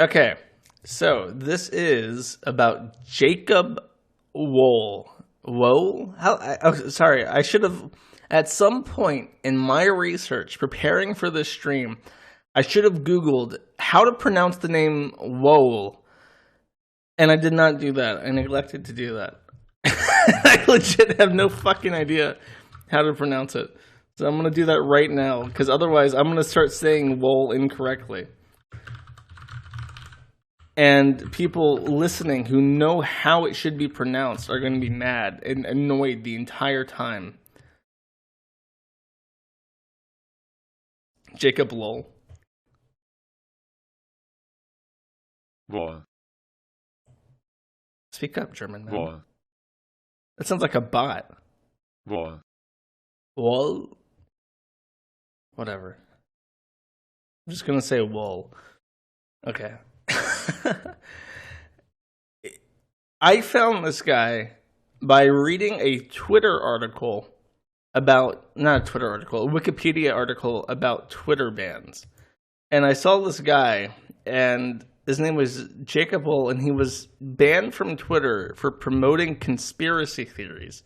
Okay, so this is about Jacob Wohl. Wohl? Sorry. I should have, at some point in my research preparing for this stream, I should have Googled how to pronounce the name Wohl, and I did not do that. I neglected to do that. I legit have no fucking idea how to pronounce it. So I'm going to do that right now, because otherwise I'm going to start saying Wohl incorrectly. And people listening who know how it should be pronounced are going to be mad and annoyed the entire time. Jacob Lowell. Wohl. Speak up, German man. Wohl. That sounds like a bot. Wohl. Wohl? Whatever. I'm just going to say wool. Okay. I found this guy by reading a Twitter article about, not a Twitter article, a Wikipedia article about Twitter bans. And I saw this guy, and his name was Jacob Wohl, and he was banned from Twitter for promoting conspiracy theories.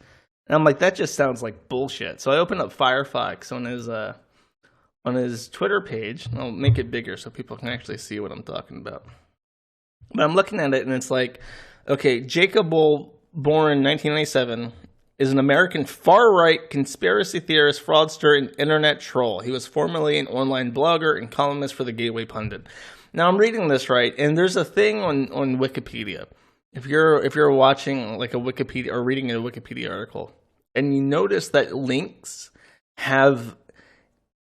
And I'm like, that just sounds like bullshit. So I opened up Firefox on his Twitter page, and I'll make it bigger so people can actually see what I'm talking about. But I'm looking at it, and it's like, okay, Jacob Wohl, born in 1997, is an American far-right conspiracy theorist, fraudster, and internet troll. He was formerly an online blogger and columnist for the Gateway Pundit. Now, I'm reading this right, and there's a thing on Wikipedia. If you're watching like a Wikipedia or reading a Wikipedia article, and you notice that links have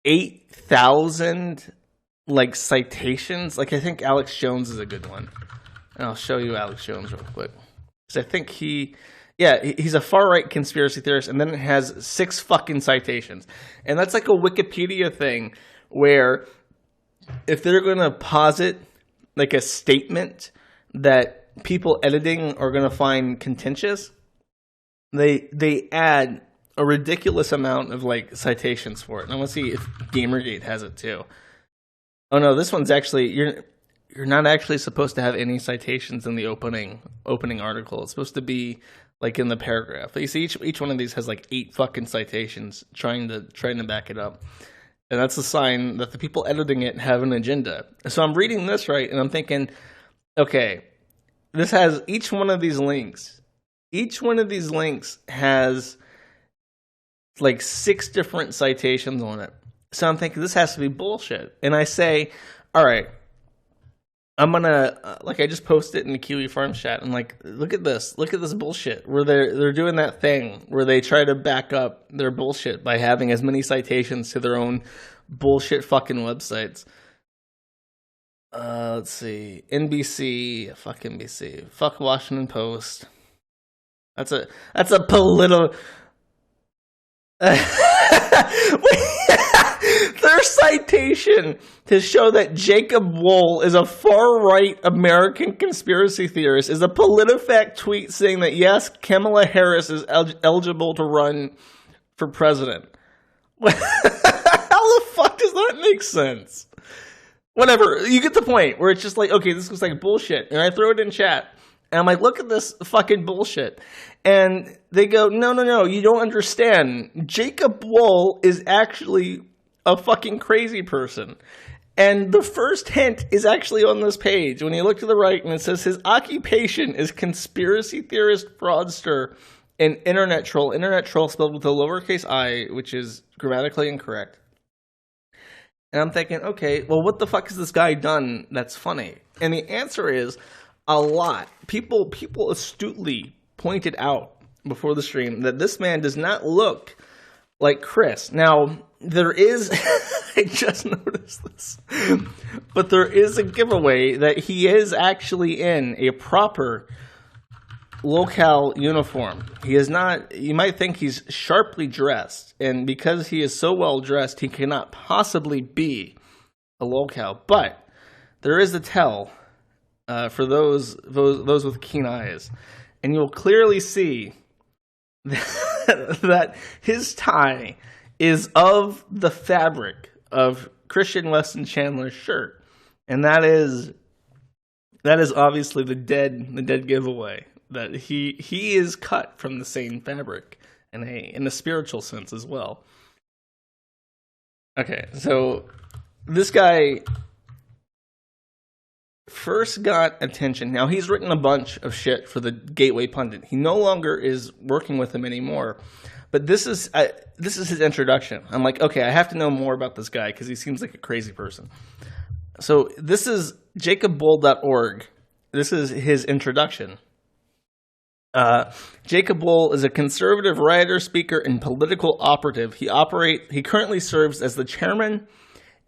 8,000 like citations, like I think Alex Jones is a good one. And I'll show you Alex Jones real quick. Because I think he's a far-right conspiracy theorist, and then it has 6 fucking citations. And that's like a Wikipedia thing where if they're going to posit like a statement that people editing are going to find contentious, they add a ridiculous amount of like citations for it. And I want to see if Gamergate has it too. Oh no, this one's actually you're not actually supposed to have any citations in the opening article. It's supposed to be like in the paragraph. You see, each one of these has like 8 fucking citations trying to back it up. And that's a sign that the people editing it have an agenda. So I'm reading this right, and I'm thinking, okay, this has each one of these links. Each one of these links has like 6 different citations on it. So I'm thinking this has to be bullshit. And I say, all right, I'm gonna like I just posted it in the Kiwi Farms chat. I'm like, look at this bullshit. Where they're doing that thing where they try to back up their bullshit by having as many citations to their own bullshit fucking websites. Let's see, NBC, fuck NBC, fuck Washington Post. That's a political. Their citation to show that Jacob Wohl is a far-right American conspiracy theorist is a PolitiFact tweet saying that yes, Kamala Harris is eligible to run for president. How the fuck does that make sense? Whatever, you get the point where it's just like, okay, this looks like bullshit, and I throw it in chat, and I'm like, look at this fucking bullshit. And they go, no, you don't understand. Jacob Wohl is actually a fucking crazy person. And the first hint is actually on this page. When you look to the right, and it says his occupation is conspiracy theorist, fraudster, and internet troll. Internet troll spelled with a lowercase I, which is grammatically incorrect. And I'm thinking, okay, well, what the fuck has this guy done that's funny? And the answer is a lot. People astutely pointed out before the stream that this man does not look like Chris. Now, there is, I just noticed this, but there is a giveaway that he is actually in a proper locale uniform. He is not, you might think he's sharply dressed, and because he is so well dressed, he cannot possibly be a locale. But there is a tell for those with keen eyes. And you'll clearly see that his tie is of the fabric of Christian Weston Chandler's shirt. And that is That is obviously the dead giveaway that he is cut from the same fabric in a spiritual sense as well. Okay, so this guy first got attention. Now, he's written a bunch of shit for the Gateway Pundit. He no longer is working with him anymore. But this is his introduction. I'm like, okay, I have to know more about this guy because he seems like a crazy person. So this is jacobwohl.org. This is his introduction. Jacob Wohl is a conservative writer, speaker, and political operative. He currently serves as the chairman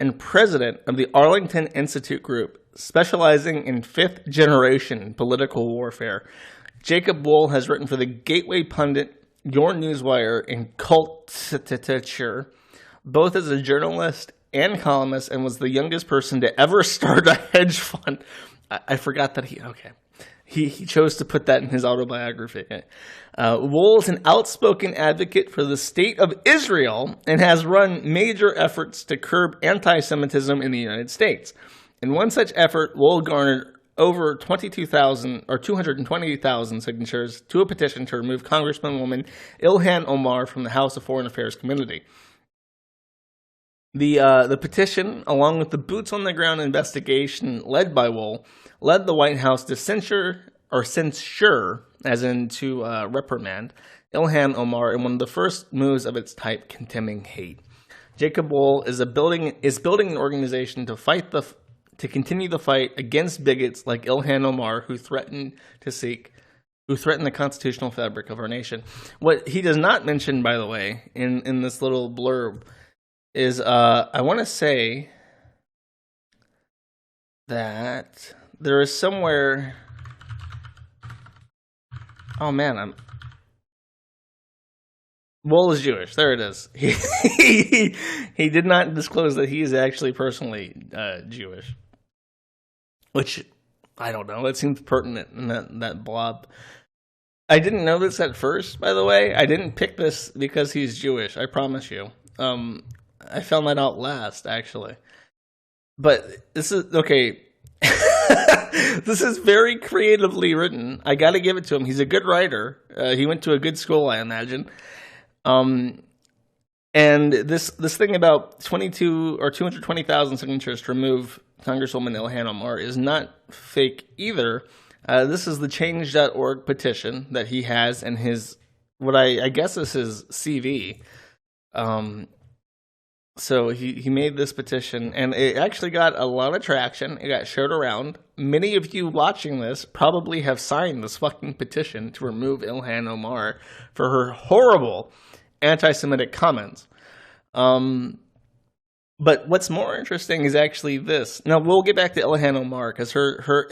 and president of the Arlington Institute Group, specializing in fifth-generation political warfare. Jacob Wohl has written for the Gateway Pundit, Your Newswire, and Culture, both as a journalist and columnist, and was the youngest person to ever start a hedge fund. I forgot that he chose to put that in his autobiography. Wohl is an outspoken advocate for the state of Israel and has run major efforts to curb anti-Semitism in the United States. In one such effort, Wohl garnered over 220,000 signatures to a petition to remove Congresswoman Ilhan Omar from the House of Foreign Affairs Committee. The petition, along with the boots-on-the-ground investigation led by Wohl, led the White House to censure, as in to reprimand, Ilhan Omar in one of the first moves of its type condemning hate. Jacob Wohl is building an organization to continue the fight against bigots like Ilhan Omar, who threaten the constitutional fabric of our nation. What he does not mention, by the way, in this little blurb, is I want to say that there is somewhere. Oh man, Wohl is Jewish. There it is. He did not disclose that he is actually personally Jewish, which I don't know. It seems pertinent in that blob. I didn't know this at first, by the way. I didn't pick this because he's Jewish. I promise you. I found that out last, actually. But this is okay. This is very creatively written. I got to give it to him. He's a good writer. He went to a good school, I imagine. And this thing about 220,000 signatures to remove Congresswoman Ilhan Omar is not fake either. This is the Change.org petition that he has in his, what I guess is his CV. So he made this petition, and it actually got a lot of traction. It got shared around. Many of you watching this probably have signed this fucking petition to remove Ilhan Omar for her horrible anti-Semitic comments. But what's more interesting is actually this. Now, we'll get back to Ilhan Omar, because her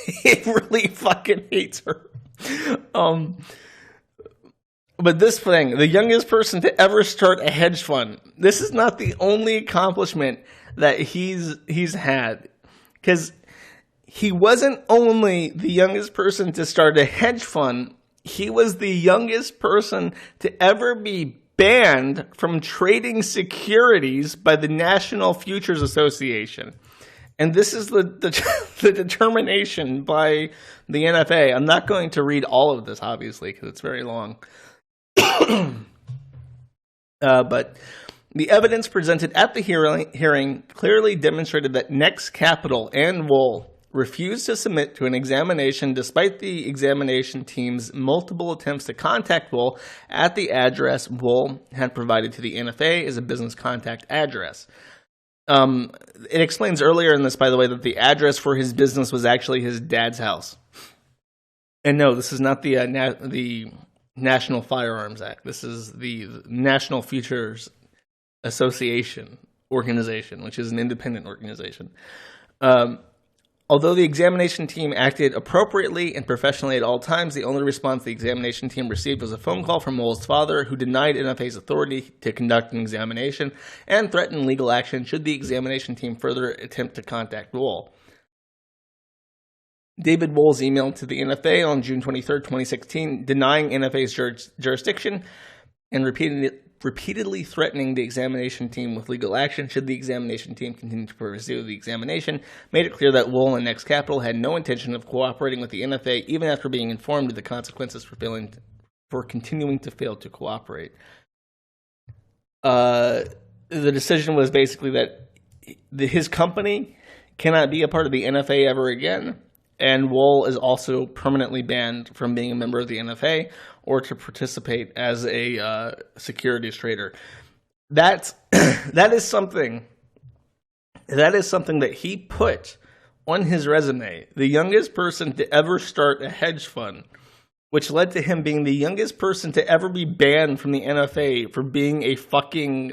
he really fucking hates her. But this thing, the youngest person to ever start a hedge fund, this is not the only accomplishment that he's had. Because he wasn't only the youngest person to start a hedge fund, he was the youngest person to ever be banned from trading securities by the National Futures Association. And this is the determination by the NFA. I'm not going to read all of this, obviously, because it's very long. But the evidence presented at the hearing clearly demonstrated that Next Capital and Wohl refused to submit to an examination despite the examination team's multiple attempts to contact Wohl at the address Wohl had provided to the NFA as a business contact address. It explains earlier in this, by the way, that the address for his business was actually his dad's house. And no, this is not the National Firearms Act. This is the National Futures Association organization, which is an independent organization. Although the examination team acted appropriately and professionally at all times, the only response the examination team received was a phone call from Wohl's father, who denied NFA's authority to conduct an examination and threatened legal action should the examination team further attempt to contact Wohl. David Wohl's email to the NFA on June 23, 2016, denying NFA's jurisdiction, and repeatedly threatening the examination team with legal action should the examination team continue to pursue the examination, made it clear that Wohl and Next Capital had no intention of cooperating with the NFA, even after being informed of the consequences for continuing to fail to cooperate. The decision was basically that his company cannot be a part of the NFA ever again, and Wohl is also permanently banned from being a member of the NFA or to participate as a securities trader. That is something that he put on his resume. The youngest person to ever start a hedge fund, which led to him being the youngest person to ever be banned from the NFA for being a fucking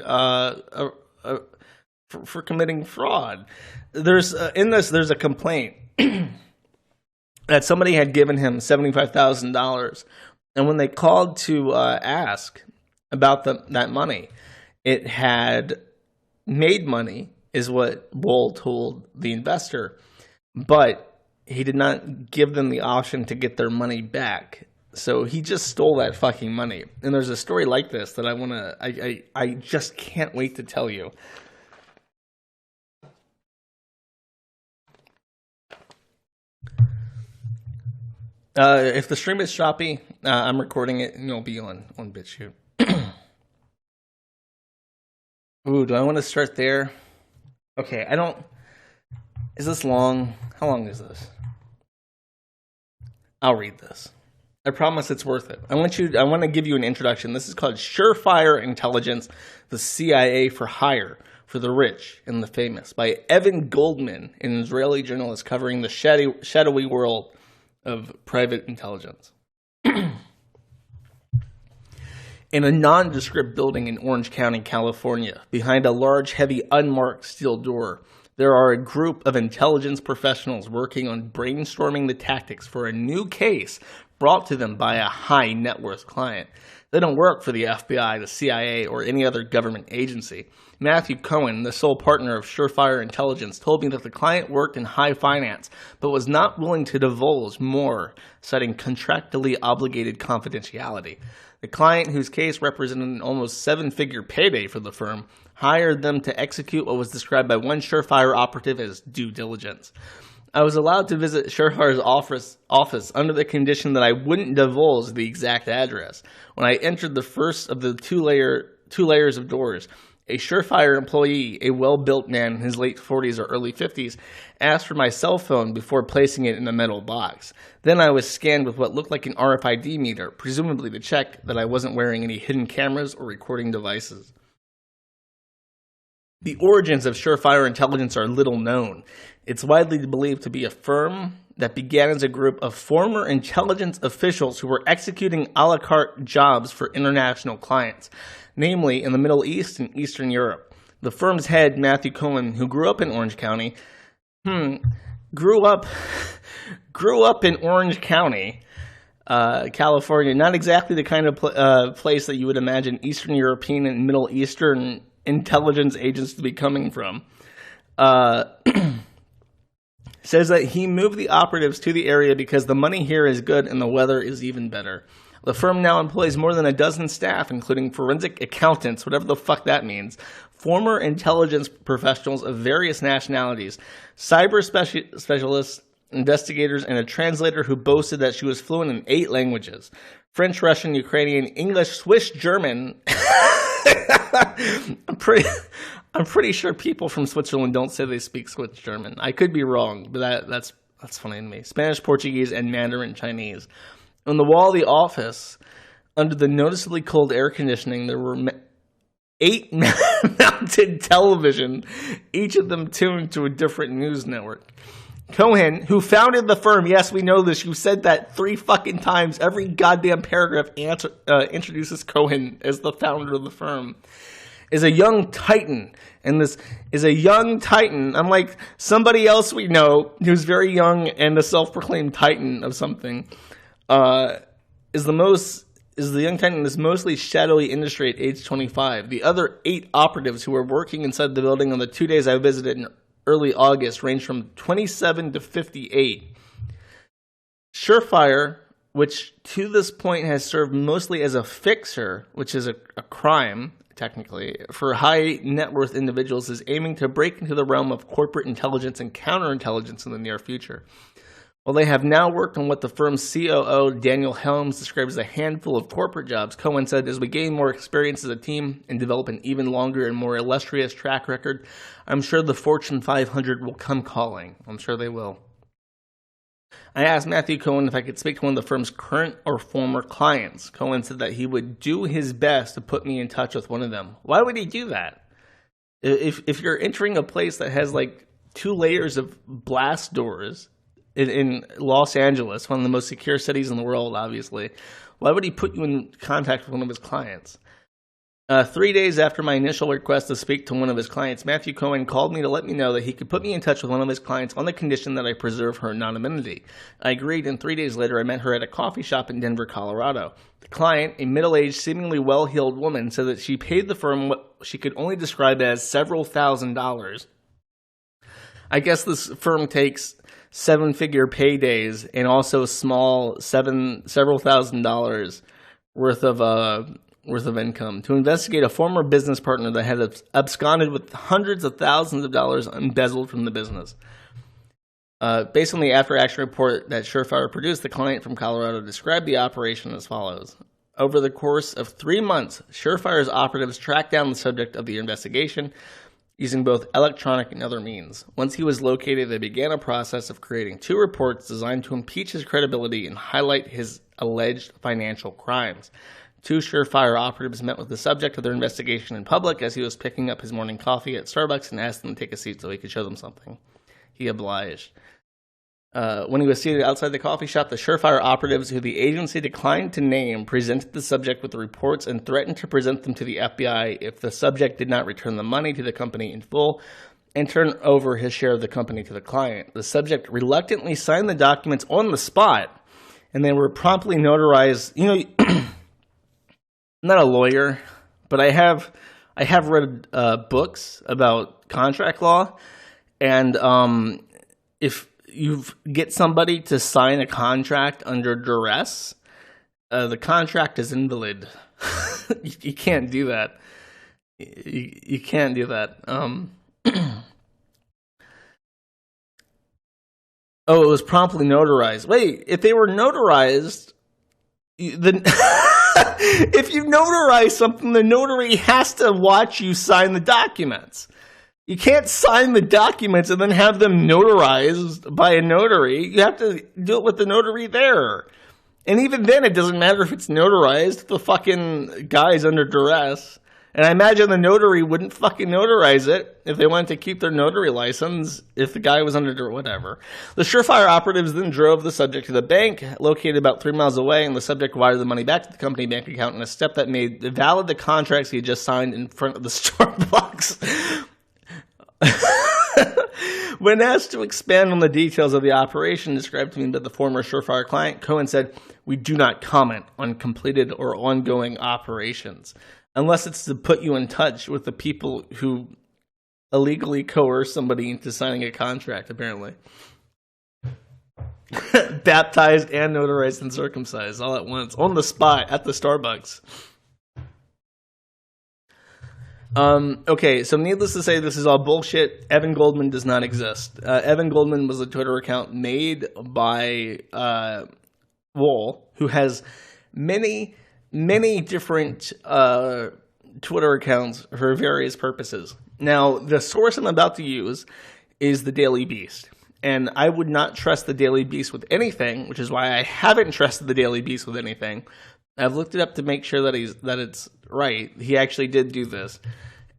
for committing fraud. There's there's a complaint that somebody had given him $75,000, and when they called to ask about that money, it had made money, is what Wohl told the investor, but he did not give them the option to get their money back. So he just stole that fucking money. And there's a story like this that I just can't wait to tell you. If the stream is choppy, I'm recording it and it'll be on BitChute. Ooh, do I want to start there? Okay, is this long? How long is this? I'll read this. I promise it's worth it. I want to give you an introduction. This is called Surefire Intelligence, the CIA for Hire for the Rich and the Famous by Evan Goldman, an Israeli journalist covering the shadowy world of private intelligence. In a nondescript building in Orange County, California, behind a large, heavy, unmarked steel door, there are a group of intelligence professionals working on brainstorming the tactics for a new case brought to them by a high net worth client. They don't work for the FBI, the CIA, or any other government agency. Matthew Cohen, the sole partner of Surefire Intelligence, told me that the client worked in high finance, but was not willing to divulge more, citing contractually obligated confidentiality. The client, whose case represented an almost seven-figure payday for the firm, hired them to execute what was described by one Surefire operative as due diligence. I was allowed to visit Surefire's office under the condition that I wouldn't divulge the exact address. When I entered the first of the two layers of doors, a Surefire employee, a well-built man in his late 40s or early 50s, asked for my cell phone before placing it in a metal box. Then I was scanned with what looked like an RFID meter, presumably to check that I wasn't wearing any hidden cameras or recording devices. The origins of Surefire Intelligence are little known. It's widely believed to be a firm that began as a group of former intelligence officials who were executing a la carte jobs for international clients, namely in the Middle East and Eastern Europe. The firm's head, Matthew Cohen, who grew up in Orange County, grew up in Orange County, California, not exactly the kind of place that you would imagine Eastern European and Middle Eastern intelligence agents to be coming from. Says that he moved the operatives to the area because the money here is good and the weather is even better. The firm now employs more than a dozen staff, including forensic accountants, whatever the fuck that means, former intelligence professionals of various nationalities, cyber specialists, investigators, and a translator who boasted that she was fluent in 8 languages: French, Russian, Ukrainian, English, Swiss, German. I'm pretty sure people from Switzerland don't say they speak Swiss German. I could be wrong, but that's funny to me. Spanish, Portuguese, and Mandarin Chinese. On the wall of the office, under the noticeably cold air conditioning, there were 8 mounted television, each of them tuned to a different news network. Cohen, who founded the firm, yes, we know this, you said that 3 fucking times, every goddamn paragraph introduces Cohen as the founder of the firm, is a young titan. And this is a young titan, unlike somebody else we know who's very young and a self-proclaimed titan of something, is the young titan in this mostly shadowy industry at age 25. The other 8 operatives who were working inside the building on the 2 days I visited in early August ranged from 27 to 58. Surefire which to this point has served mostly as a fixer, which is a crime, technically, for high net worth individuals, is aiming to break into the realm of corporate intelligence and counterintelligence in the near future. While they have now worked on what the firm's COO, Daniel Helms, describes as a handful of corporate jobs, Cohen said, as we gain more experience as a team and develop an even longer and more illustrious track record, I'm sure the Fortune 500 will come calling. I'm sure they will. I asked Matthew Cohen if I could speak to one of the firm's current or former clients. Cohen said that he would do his best to put me in touch with one of them. Why would he do that? If you're entering a place that has like 2 layers of blast doors in Los Angeles, one of the most secure cities in the world, obviously, why would he put you in contact with one of his clients? 3 days after my initial request to speak to one of his clients, Matthew Cohen called me to let me know that he could put me in touch with one of his clients on the condition that I preserve her anonymity. I agreed, and 3 days later I met her at a coffee shop in Denver, Colorado. The client, a middle-aged, seemingly well-heeled woman, said that she paid the firm what she could only describe as several $1,000s. I guess this firm takes 7-figure paydays and also several $1,000s worth of income to investigate a former business partner that had absconded with hundreds of thousands of dollars embezzled from the business. Based on the after-action report that Surefire produced, the client from Colorado described the operation as follows. Over the course of 3 months, Surefire's operatives tracked down the subject of the investigation using both electronic and other means. Once he was located, they began a process of creating 2 reports designed to impeach his credibility and highlight his alleged financial crimes. 2 Surefire operatives met with the subject of their investigation in public as he was picking up his morning coffee at Starbucks and asked them to take a seat so he could show them something. He obliged. When he was seated outside the coffee shop, the Surefire operatives, who the agency declined to name, presented the subject with the reports and threatened to present them to the FBI if the subject did not return the money to the company in full and turn over his share of the company to the client. The subject reluctantly signed the documents on the spot, and they were promptly notarized. You know, I'm not a lawyer, but I have read books about contract law, and if you get somebody to sign a contract under duress, the contract is invalid. You can't do that. You can't do that. Oh, it was promptly notarized. Wait, if they were notarized, then if you notarize something, the notary has to watch you sign the documents. You can't sign the documents and then have them notarized by a notary. You have to do it with the notary there. And even then, it doesn't matter if it's notarized. The fucking guy's under duress. And I imagine the notary wouldn't fucking notarize it if they wanted to keep their notary license if the guy was under whatever. The Surefire operatives then drove the subject to the bank, located about 3 miles away, and the subject wired the money back to the company bank account in a step that made valid the contracts he had just signed in front of the Starbucks. When asked to expand on the details of the operation described to me by the former Surefire client, Cohen said, "We do not comment on completed or ongoing operations, unless it's to put you in touch with the people who illegally coerce somebody into signing a contract, apparently." Baptized and notarized and circumcised all at once, on the spot, at the Starbucks. Okay, so needless to say, this is all bullshit. Evan Goldman does not exist. Evan Goldman was a Twitter account made by Wohl, who has many different Twitter accounts for various purposes. Now, the source I'm about to use is the Daily Beast. And I would not trust the Daily Beast with anything, which is why I haven't trusted the Daily Beast with anything. I've looked it up to make sure that it's right. He actually did do this.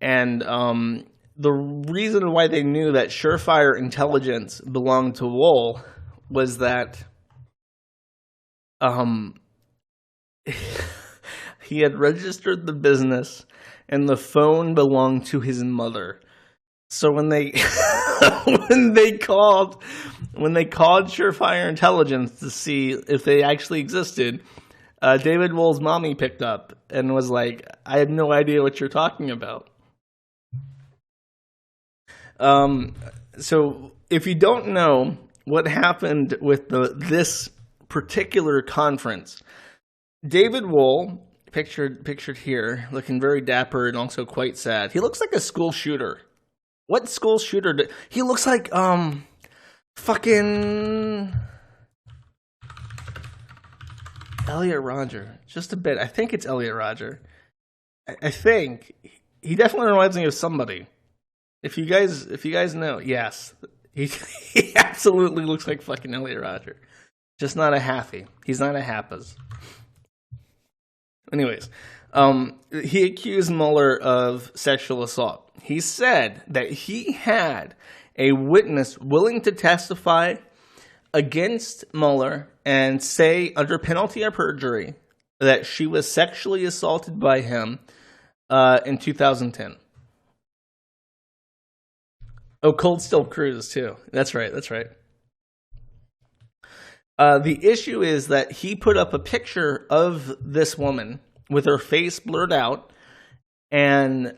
And the reason why they knew that Surefire Intelligence belonged to Wohl was that he had registered the business and the phone belonged to his mother. So when they called Surefire Intelligence to see if they actually existed, David Wohl's mommy picked up and was like, "I have no idea what you're talking about." So if you don't know what happened with this particular conference. David Wohl, pictured here, looking very dapper and also quite sad. He looks like a school shooter. What school shooter? He looks like fucking Elliot Rodger. Just a bit. I think it's Elliot Rodger. I think he definitely reminds me of somebody. If you guys know, yes, he absolutely looks like fucking Elliot Rodger. Just not a halfie. He's not a happas. Anyways, he accused Mueller of sexual assault. He said that he had a witness willing to testify against Mueller and say under penalty of perjury that she was sexually assaulted by him in 2010. Oh, Cold Steel Cruise, too. That's right. The issue is that he put up a picture of this woman with her face blurred out, and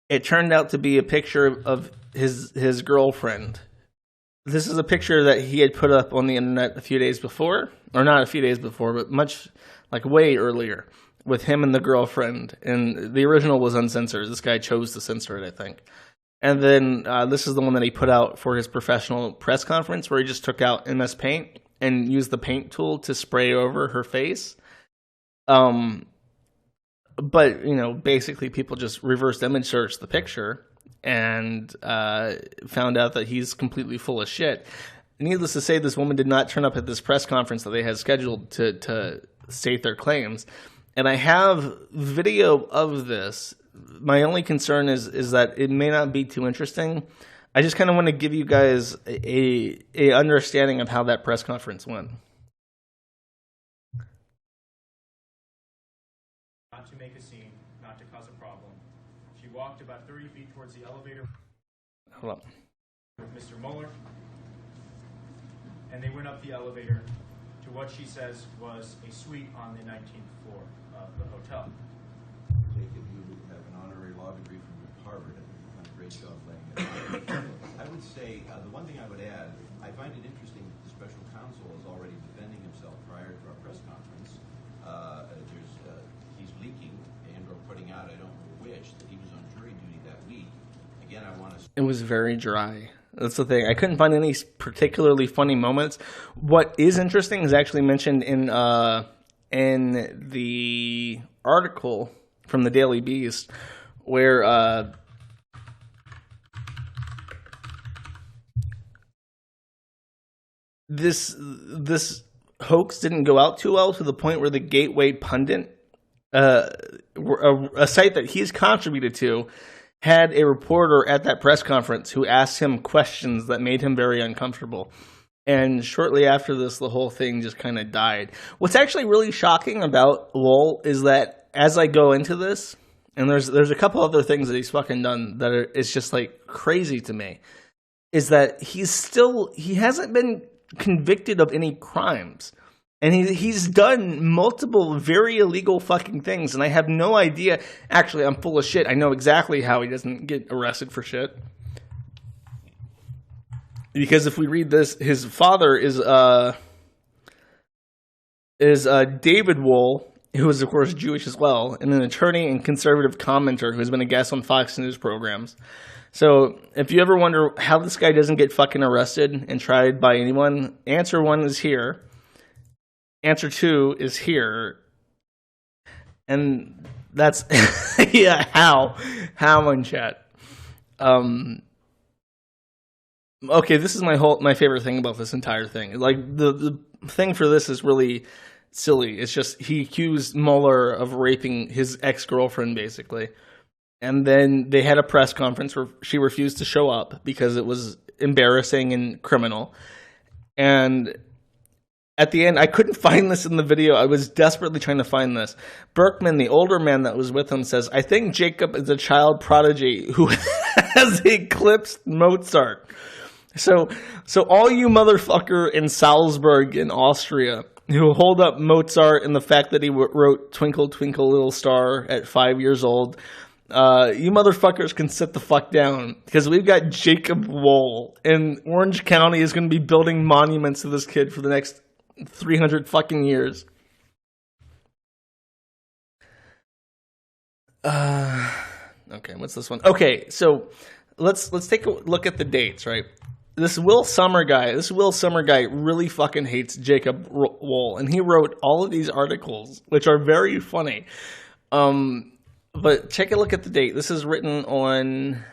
it turned out to be a picture of his girlfriend. This is a picture that he had put up on the internet a few days before, or not a few days before, but much, like way earlier, with him and the girlfriend. And the original was uncensored. This guy chose to censor it, I think. And then this is the one that he put out for his professional press conference, where he just took out MS Paint and used the paint tool to spray over her face. But, basically people just reverse image searched the picture and found out that he's completely full of shit. Needless to say, this woman did not turn up at this press conference that they had scheduled to state their claims. And I have video of this. My only concern is that it may not be too interesting. I just kind of want to give you guys a understanding of how that press conference went. Not to make a scene, not to cause a problem. She walked about 30 feet towards the elevator Hold on. with Mr. Mueller, and they went up the elevator to what she says was a suite on the 19th floor of the hotel. Jacob, you have an honorary law degree from Harvard and you've done a great job laying it out. I would say, the one thing I would add, I find it interesting that the special counsel is already defending himself prior to our press conference. He's leaking and/or putting out, I don't know which, that he was on jury duty that week. Again, I want to... It was very dry. That's the thing. I couldn't find any particularly funny moments. What is interesting is actually mentioned in the article from the Daily Beast, where this hoax didn't go out too well, to the point where the Gateway Pundit, a site that he's contributed to, had a reporter at that press conference who asked him questions that made him very uncomfortable. And shortly after this, the whole thing just kind of died. What's actually really shocking about Wohl is that as I go into this, and there's a couple other things that he's fucking done that it's just like crazy to me, is that he hasn't been convicted of any crimes. And he's done multiple very illegal fucking things, and I have no idea. Actually, I'm full of shit. I know exactly how he doesn't get arrested for shit. Because if we read this, his father is David Wohl, who is, of course, Jewish as well, and an attorney and conservative commenter who has been a guest on Fox News programs. So if you ever wonder how this guy doesn't get fucking arrested and tried by anyone, answer one is here. Answer two is here. And that's, yeah, how in chat. Okay, this is my favorite thing about this entire thing. Like, the thing for this is really silly. It's just he accused Mueller of raping his ex-girlfriend, basically. And then they had a press conference where she refused to show up because it was embarrassing and criminal. And at the end, I couldn't find this in the video. I was desperately trying to find this. Berkman, the older man that was with him, says, "I think Jacob is a child prodigy who has eclipsed Mozart." So all you motherfucker in Salzburg in Austria who hold up Mozart and the fact that he wrote Twinkle, Twinkle, Little Star at 5 years old, you motherfuckers can sit the fuck down because we've got Jacob Wohl, and Orange County is going to be building monuments to this kid for the next 300 fucking years. Okay, what's this one? Okay, so let's take a look at the dates, right? This Will Summer guy really fucking hates Jacob Wohl, and he wrote all of these articles, which are very funny. But take a look at the date. This is written on...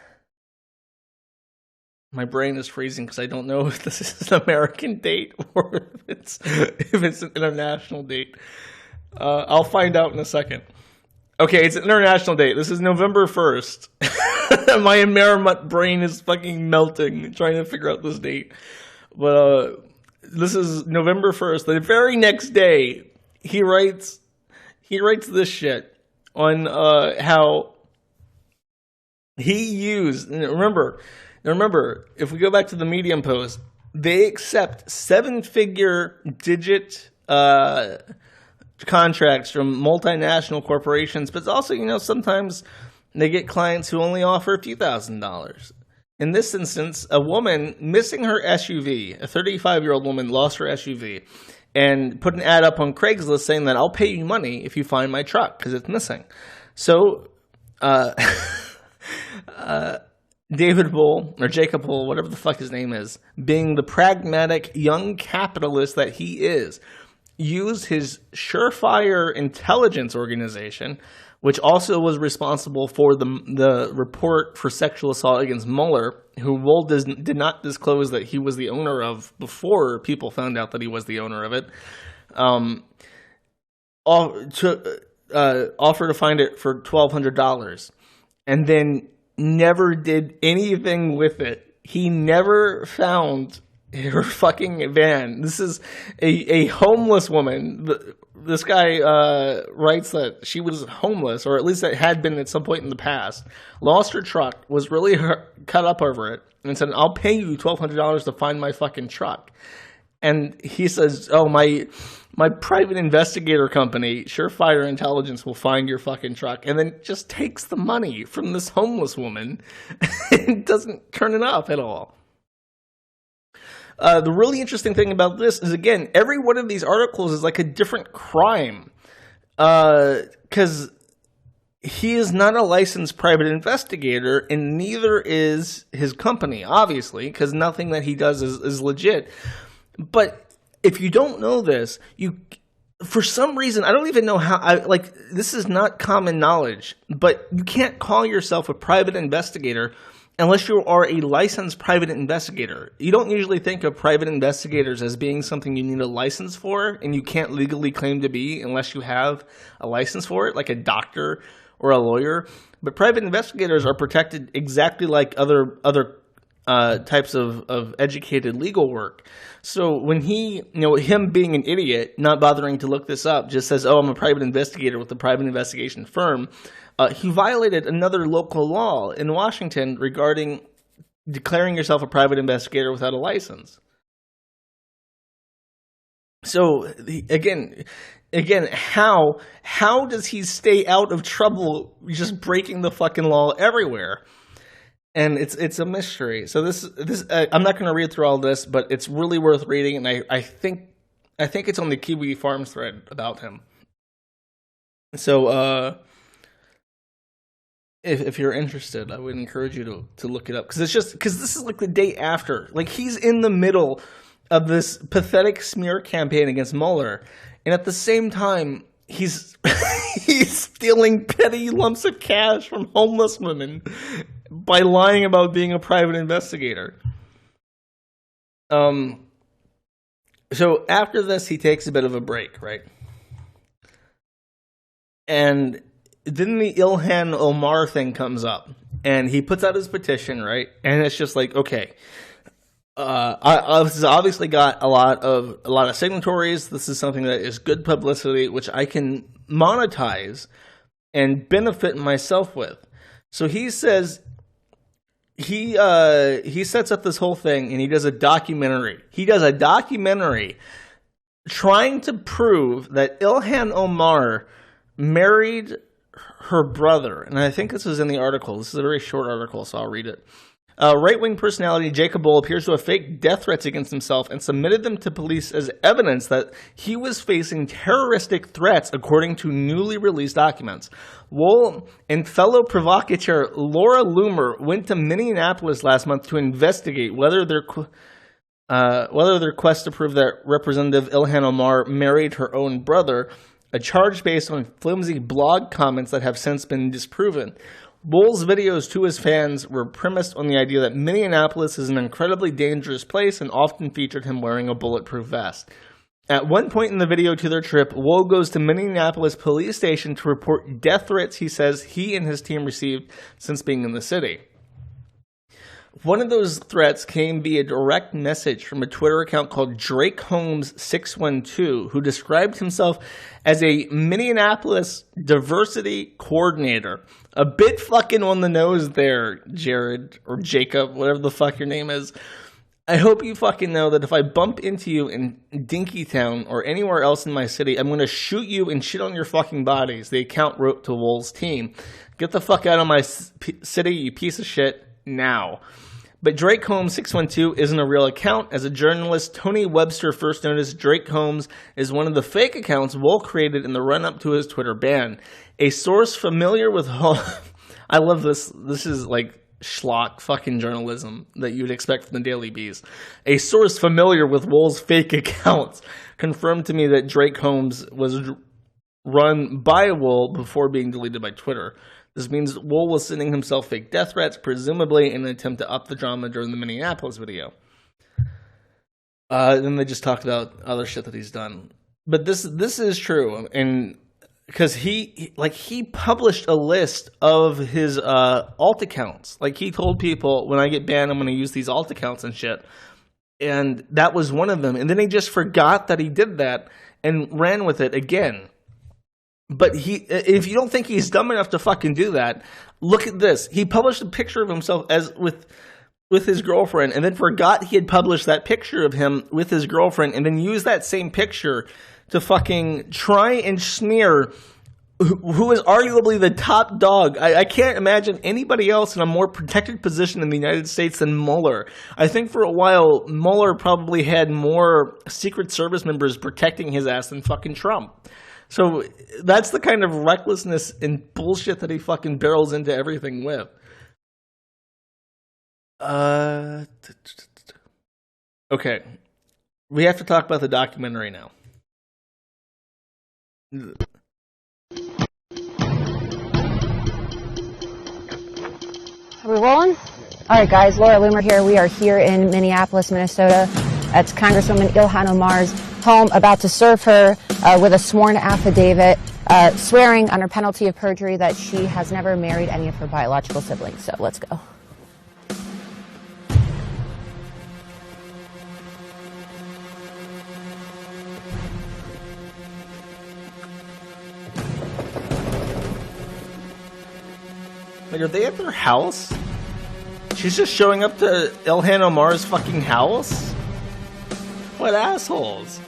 My brain is freezing because I don't know if this is an American date or if it's an international date. I'll find out in a second. Okay, it's an international date. This is November 1st. My Amerimut brain is fucking melting trying to figure out this date. But this is November 1st. The very next day, he writes this shit on how he used... Remember, if we go back to the Medium post, they accept 7-figure digit contracts from multinational corporations, but it's also, sometimes they get clients who only offer a few $1,000s. In this instance, a woman missing her SUV, a 35-year-old woman lost her SUV, and put an ad up on Craigslist saying that I'll pay you money if you find my truck because it's missing. So, David Wohl, or Jacob Wohl, whatever the fuck his name is, being the pragmatic young capitalist that he is, used his Surefire intelligence organization, which also was responsible for the report for sexual assault against Mueller, who Wohl did not disclose that he was the owner of before people found out that he was the owner of it, offer to find it for $1,200, and then never did anything with it. He never found her fucking van. This is a homeless woman. This guy writes that she was homeless, or at least that had been at some point in the past, lost her truck, was really cut up over it, and said, I'll pay you $1,200 to find my fucking truck. And he says, oh, my private investigator company, Surefire Intelligence, will find your fucking truck, and then just takes the money from this homeless woman and doesn't turn it up at all. The really interesting thing about this is, again, every one of these articles is like a different crime. Because he is not a licensed private investigator, and neither is his company, obviously, because nothing that he does is legit. But if you don't know this, for some reason, I don't even know how, this is not common knowledge, but you can't call yourself a private investigator unless you are a licensed private investigator. You don't usually think of private investigators as being something you need a license for, and you can't legally claim to be unless you have a license for it, like a doctor or a lawyer. But private investigators are protected exactly like other types of educated legal work. So when him being an idiot, not bothering to look this up, just says, oh, I'm a private investigator with a private investigation firm, he violated another local law in Washington regarding declaring yourself a private investigator without a license. So again, how does he stay out of trouble just breaking the fucking law everywhere? And it's a mystery. So this I'm not going to read through all this, but it's really worth reading, and I think it's on the Kiwi Farms thread about him. So if you're interested, I would encourage you to look it up, because this is like the day after. Like, he's in the middle of this pathetic smear campaign against Mueller, and at the same time he's stealing petty lumps of cash from homeless women by lying about being a private investigator. So after this, he takes a bit of a break, right? And then the Ilhan Omar thing comes up, and he puts out his petition, right? And it's just like, okay, this has obviously got a lot of signatories. This is something that is good publicity, which I can monetize and benefit myself with. So he says he sets up this whole thing, and he does a documentary. He does a documentary trying to prove that Ilhan Omar married her brother, and I think this was in the article. This is a very short article, so I'll read it. Right-wing personality Jacob Wohl appears to have faked death threats against himself and submitted them to police as evidence that he was facing terroristic threats, according to newly released documents. Wohl and fellow provocateur Laura Loomer went to Minneapolis last month to investigate whether their quest to prove that Representative Ilhan Omar married her own brother, a charge based on flimsy blog comments that have since been disproven. Wohl's videos to his fans were premised on the idea that Minneapolis is an incredibly dangerous place and often featured him wearing a bulletproof vest. At one point in the video to their trip, Wohl goes to Minneapolis police station to report death threats he says he and his team received since being in the city. One of those threats came via direct message from a Twitter account called Drake Holmes 612, who described himself as a Minneapolis diversity coordinator. A bit fucking on the nose there, Jared, or Jacob, whatever the fuck your name is. I hope you fucking know that if I bump into you in Dinkytown or anywhere else in my city, I'm going to shoot you and shit on your fucking bodies, the account wrote to Wohl's team. Get the fuck out of my city, you piece of shit, now. But Drake Holmes 612 isn't a real account. As a journalist, Tony Webster first noticed Drake Holmes is one of the fake accounts Wohl created in the run-up to his Twitter ban. A source familiar with I love this. This is like schlock fucking journalism that you'd expect from the Daily Beast. A source familiar with Wohl's fake accounts confirmed to me that Drake Holmes was run by Wohl before being deleted by Twitter. This means Wohl was sending himself fake death threats, presumably in an attempt to up the drama during the Minneapolis video. Then they just talked about other shit that he's done. But this is true, and because he published a list of his alt accounts. Like, he told people, when I get banned, I'm going to use these alt accounts and shit. And that was one of them. And then he just forgot that he did that and ran with it again. But if you don't think he's dumb enough to fucking do that, look at this. He published a picture of himself as with his girlfriend, and then forgot he had published that picture of him with his girlfriend, and then used that same picture to fucking try and smear who is arguably the top dog. I can't imagine anybody else in a more protected position in the United States than Mueller. I think for a while, Mueller probably had more Secret Service members protecting his ass than fucking Trump. So that's the kind of recklessness and bullshit that he fucking barrels into everything with. Okay. We have to talk about the documentary now. Are we rolling? All right, guys. Laura Loomer here. We are here in Minneapolis, Minnesota. That's Congresswoman Ilhan Omar's home, about to serve her with a sworn affidavit, swearing under penalty of perjury that she has never married any of her biological siblings. So let's go. Wait, are they at their house? She's just showing up to Ilhan Omar's fucking house? What assholes?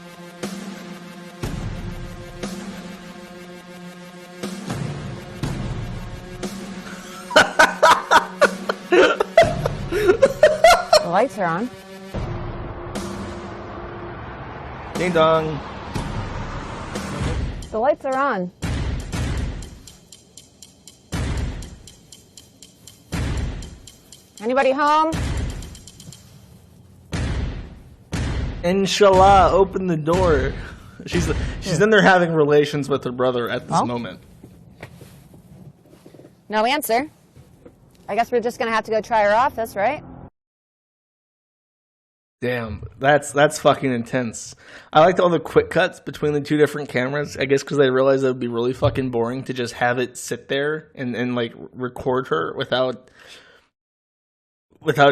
The lights are on. Ding dong. The lights are on. Anybody home? Inshallah, open the door. She's in there having relations with her brother at this moment. No answer. I guess we're just gonna have to go try her office, right? Damn, that's fucking intense. I liked all the quick cuts between the two different cameras. I guess because they realized it would be really fucking boring to just have it sit there and like record her without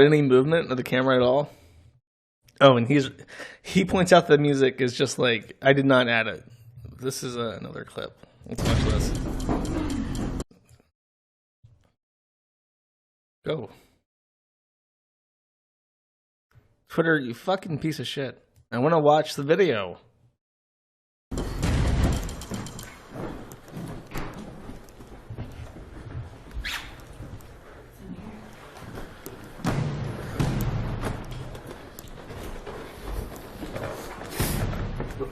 any movement of the camera at all. Oh, and he points out the music is just like, I did not add it. This is another clip. Let's watch this. Go. Twitter, you fucking piece of shit. I want to watch the video.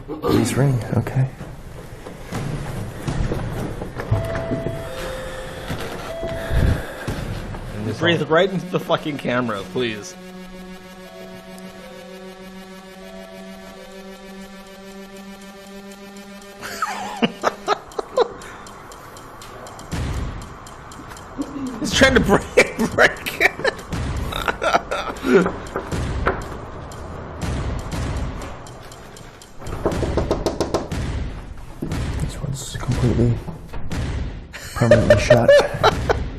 Please ring, okay. Breathe right into the fucking camera, please. He's trying to break it. This one's completely permanently shut.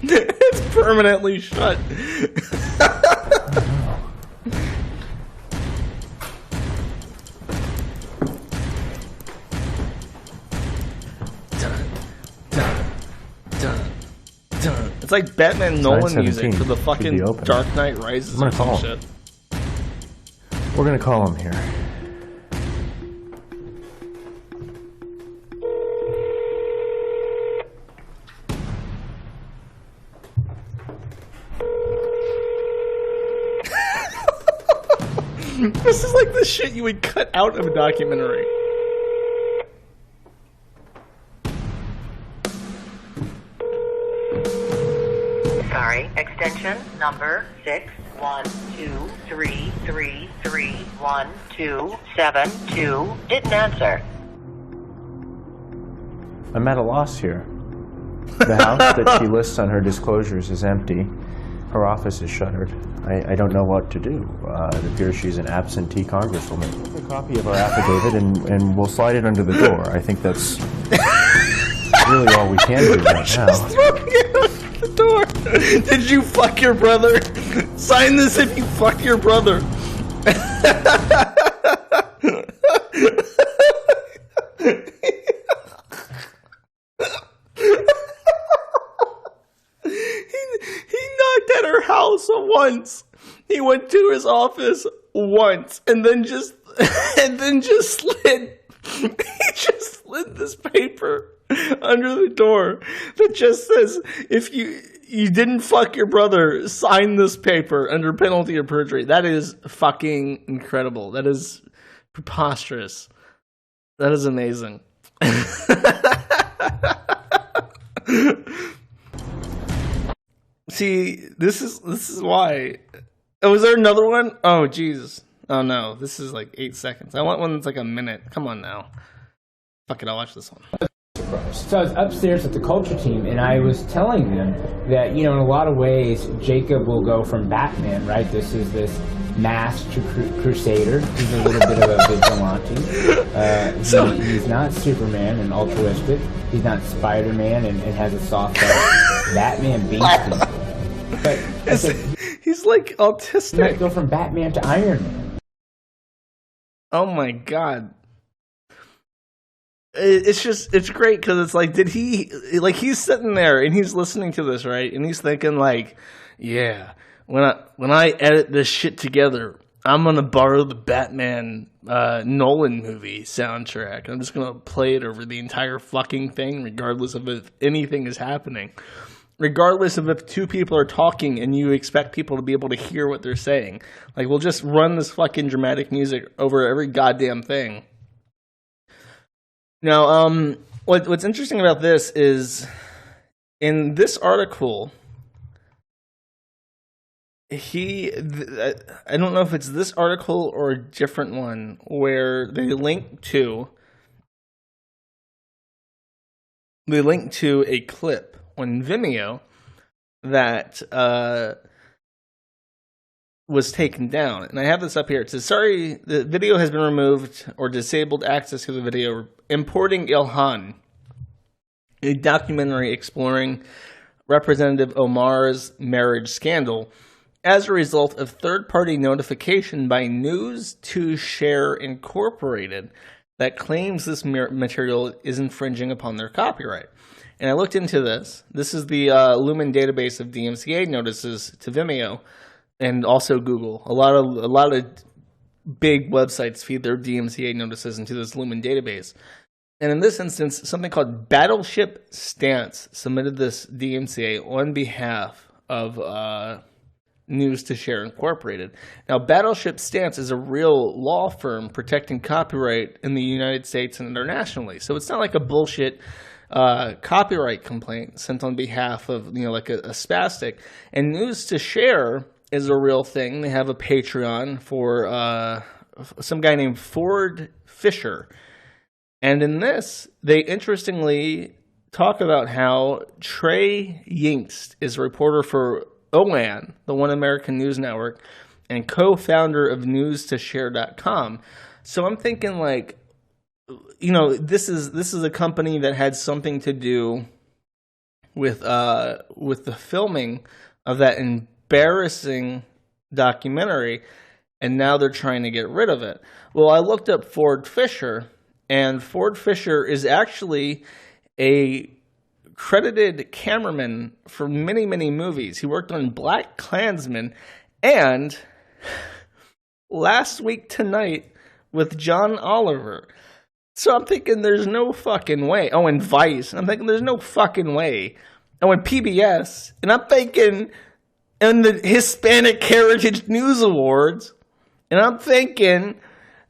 It's permanently shut. It's like Batman Nolan music for the fucking Dark Knight Rises. I'm gonna call him. Shit. We're gonna call him here. This is like the shit you would cut out of a documentary. Sorry, extension number 612333127 didn't answer. I'm at a loss here. The house that she lists on her disclosures is empty. Her office is shuttered. I don't know what to do. It appears she's an absentee congresswoman. A copy of our affidavit and we'll slide it under the door. I think that's really all we can do right now. Just throwing it out the door. Did you fuck your brother? Sign this if you fucked your brother. He knocked at her house once. He went to his office once, and then just slid. He just slid this paper under the door that just says, "If you didn't fuck your brother, sign this paper under penalty of perjury." That is fucking incredible. That is preposterous. That is amazing. See, this is why. Oh, is there another one? Oh, Jesus. Oh, no. This is like 8 seconds. I want one that's like a minute. Come on now. Fuck it, I'll watch this one. So I was upstairs with the culture team, and I was telling them that, in a lot of ways, Jacob will go from Batman, right? This is this masked crusader. He's a little bit of a vigilante. He's not Superman and altruistic. He's not Spider-Man and has a soft heart. Batman beats people. But he's like autistic. He might go from Batman to Iron Man. Oh my god. It's great because it's like, he's sitting there and he's listening to this, right? And he's thinking like, yeah, when I edit this shit together, I'm going to borrow the Batman Nolan movie soundtrack. I'm just going to play it over the entire fucking thing, regardless of if anything is happening. Regardless of if two people are talking and you expect people to be able to hear what they're saying. Like, we'll just run this fucking dramatic music over every goddamn thing. Now, what's interesting about this is, in this article, I don't know if it's this article or a different one, where they link to a clip on Vimeo that was taken down. And I have this up here. It says, sorry, the video has been removed or disabled access to the video. Importing Ilhan, a documentary exploring Representative Omar's marriage scandal as a result of third-party notification by News to Share Incorporated that claims this material is infringing upon their copyright. And I looked into this. This is the Lumen database of DMCA notices to Vimeo and also Google. A lot of big websites feed their DMCA notices into this Lumen database. And in this instance, something called Battleship Stance submitted this DMCA on behalf of News to Share Incorporated. Now, Battleship Stance is a real law firm protecting copyright in the United States and internationally. So it's not like a bullshit copyright complaint sent on behalf of, like a spastic. And News to Share is a real thing. They have a Patreon for some guy named Ford Fisher. And in this, they interestingly talk about how Trey Yingst is a reporter for OAN, the One American News Network, and co-founder of NewsToShare.com. So I'm thinking, like, this is a company that had something to do with the filming of that embarrassing documentary, and now they're trying to get rid of it. Well, I looked up Ford Fisher, and Ford Fisher is actually a credited cameraman for many, many movies. He worked on Black Klansman and Last Week Tonight with John Oliver. So I'm thinking there's no fucking way. Oh, and Vice. I'm thinking there's no fucking way. Oh, and PBS. And I'm thinking in the Hispanic Heritage News Awards. And I'm thinking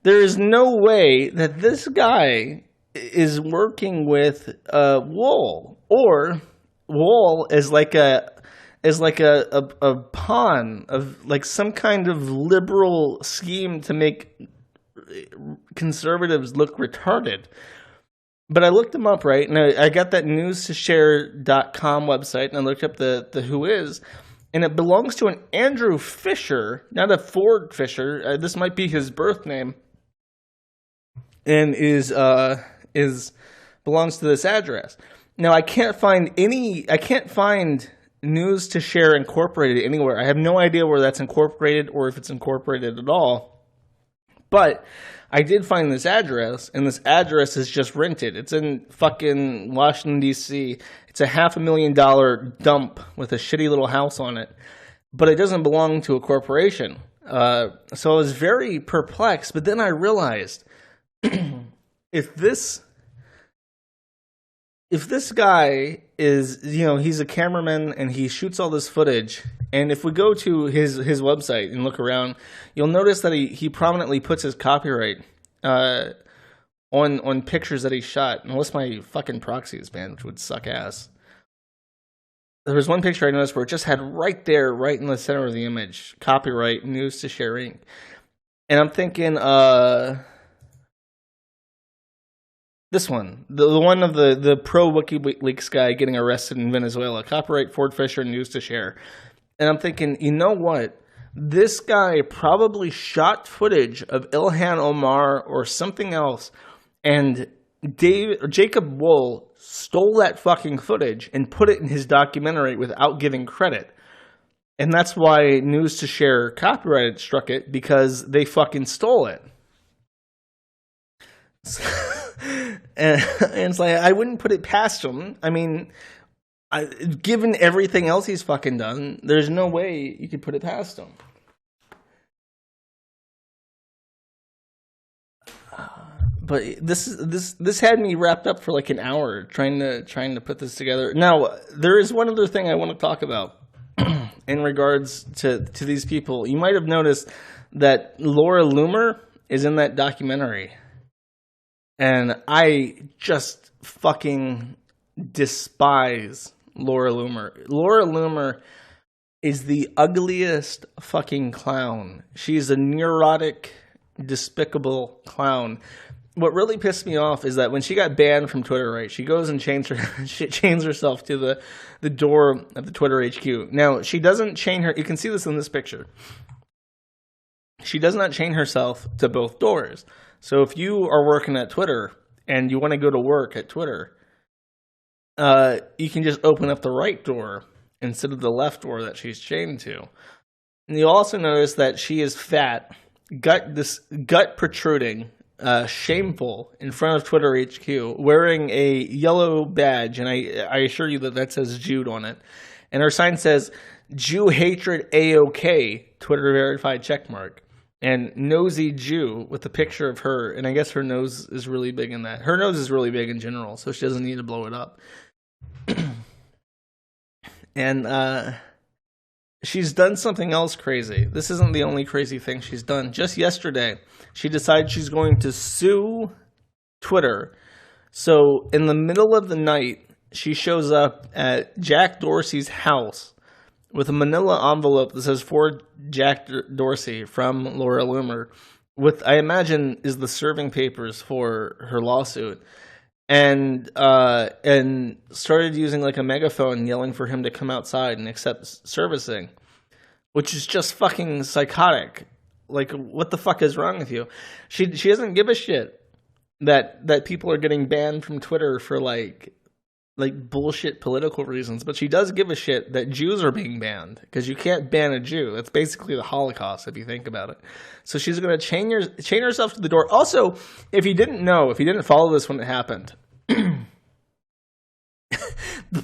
there is no way that this guy is working with Wohl, or Wohl is like a pawn of like some kind of liberal scheme to make conservatives look retarded. But I looked them up, right? And I got that newstoshare.com website, and I looked up the who is, and it belongs to an Andrew Fisher, not a Ford Fisher. This might be his birth name, and is belongs to this address. Now I can't find News to Share Incorporated anywhere. I have no idea where that's incorporated or if it's incorporated at all. But I did find this address, and this address is just rented. It's in fucking Washington, D.C. It's a $500,000 dump with a shitty little house on it. But it doesn't belong to a corporation. So I was very perplexed. But then I realized if this guy is, he's a cameraman and he shoots all this footage, and if we go to his website and look around, you'll notice that he prominently puts his copyright on pictures that he shot, unless my fucking proxy is banned, which would suck ass. There was one picture I noticed where it just had right there, right in the center of the image, copyright News to Share Inc. And I'm thinking, this one, the one of the pro WikiLeaks guy getting arrested in Venezuela, copyright Ford Fisher, News to Share. And I'm thinking, you know what? This guy probably shot footage of Ilhan Omar or something else, and Jacob Wohl stole that fucking footage and put it in his documentary without giving credit. And that's why News to Share copyright struck it, because they fucking stole it. And it's like, I wouldn't put it past him. I mean, given everything else he's fucking done, there's no way you could put it past him. But this had me wrapped up for like an hour trying to put this together. Now, there is one other thing I want to talk about in regards to these people. You might have noticed that Laura Loomer is in that documentary. And I just fucking despise Laura Loomer. Laura Loomer is the ugliest fucking clown. She's a neurotic, despicable clown. What really pissed me off is that when she got banned from Twitter, right, she goes and chains herself to the door of the Twitter HQ. Now, she doesn't chain her. You can see this in this picture. She does not chain herself to both doors. So if you are working at Twitter and you want to go to work at Twitter, you can just open up the right door instead of the left door that she's chained to. And you also notice that she is fat, gut protruding, shameful in front of Twitter HQ, wearing a yellow badge, and I assure you that says Jude on it. And her sign says, Jew hatred A-OK, Twitter verified checkmark. And nosy Jew with a picture of her, and I guess her nose is really big in that. Her nose is really big in general, so she doesn't need to blow it up. And she's done something else crazy. This isn't the only crazy thing she's done. Just yesterday, she decided she's going to sue Twitter. So in the middle of the night, she shows up at Jack Dorsey's house with a manila envelope that says for Jack Dorsey from Laura Loomer, with, I imagine, is the serving papers for her lawsuit, and started using like a megaphone, yelling for him to come outside and accept servicing, which is just fucking psychotic. Like, what the fuck is wrong with you? She doesn't give a shit that people are getting banned from Twitter for like bullshit political reasons, but she does give a shit that Jews are being banned, because you can't ban a Jew. That's basically the Holocaust if you think about it. So she's going to chain herself to the door. Also, if you didn't follow this when it happened, the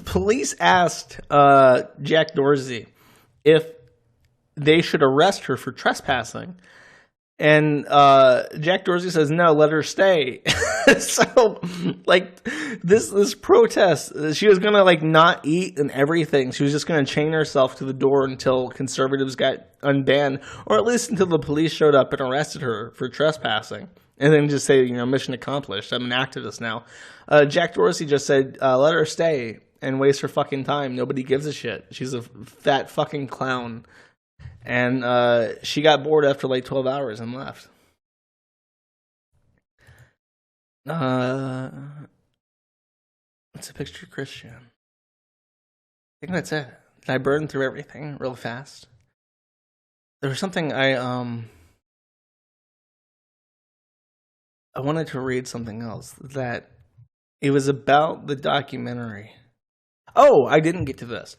police asked Jack Dorsey if they should arrest her for trespassing. And Jack Dorsey says, no, let her stay. So, like, this protest, she was going to, like, not eat and everything. She was just going to chain herself to the door until conservatives got unbanned, or at least until the police showed up and arrested her for trespassing. And then just say, mission accomplished. I'm an activist now. Jack Dorsey just said, let her stay and waste her fucking time. Nobody gives a shit. She's a fat fucking clown. And she got bored after like 12 hours and left. It's a picture of Christian. I think that's it. Did I burn through everything real fast? There was something I wanted to read something else, that it was about the documentary. Oh, I didn't get to this.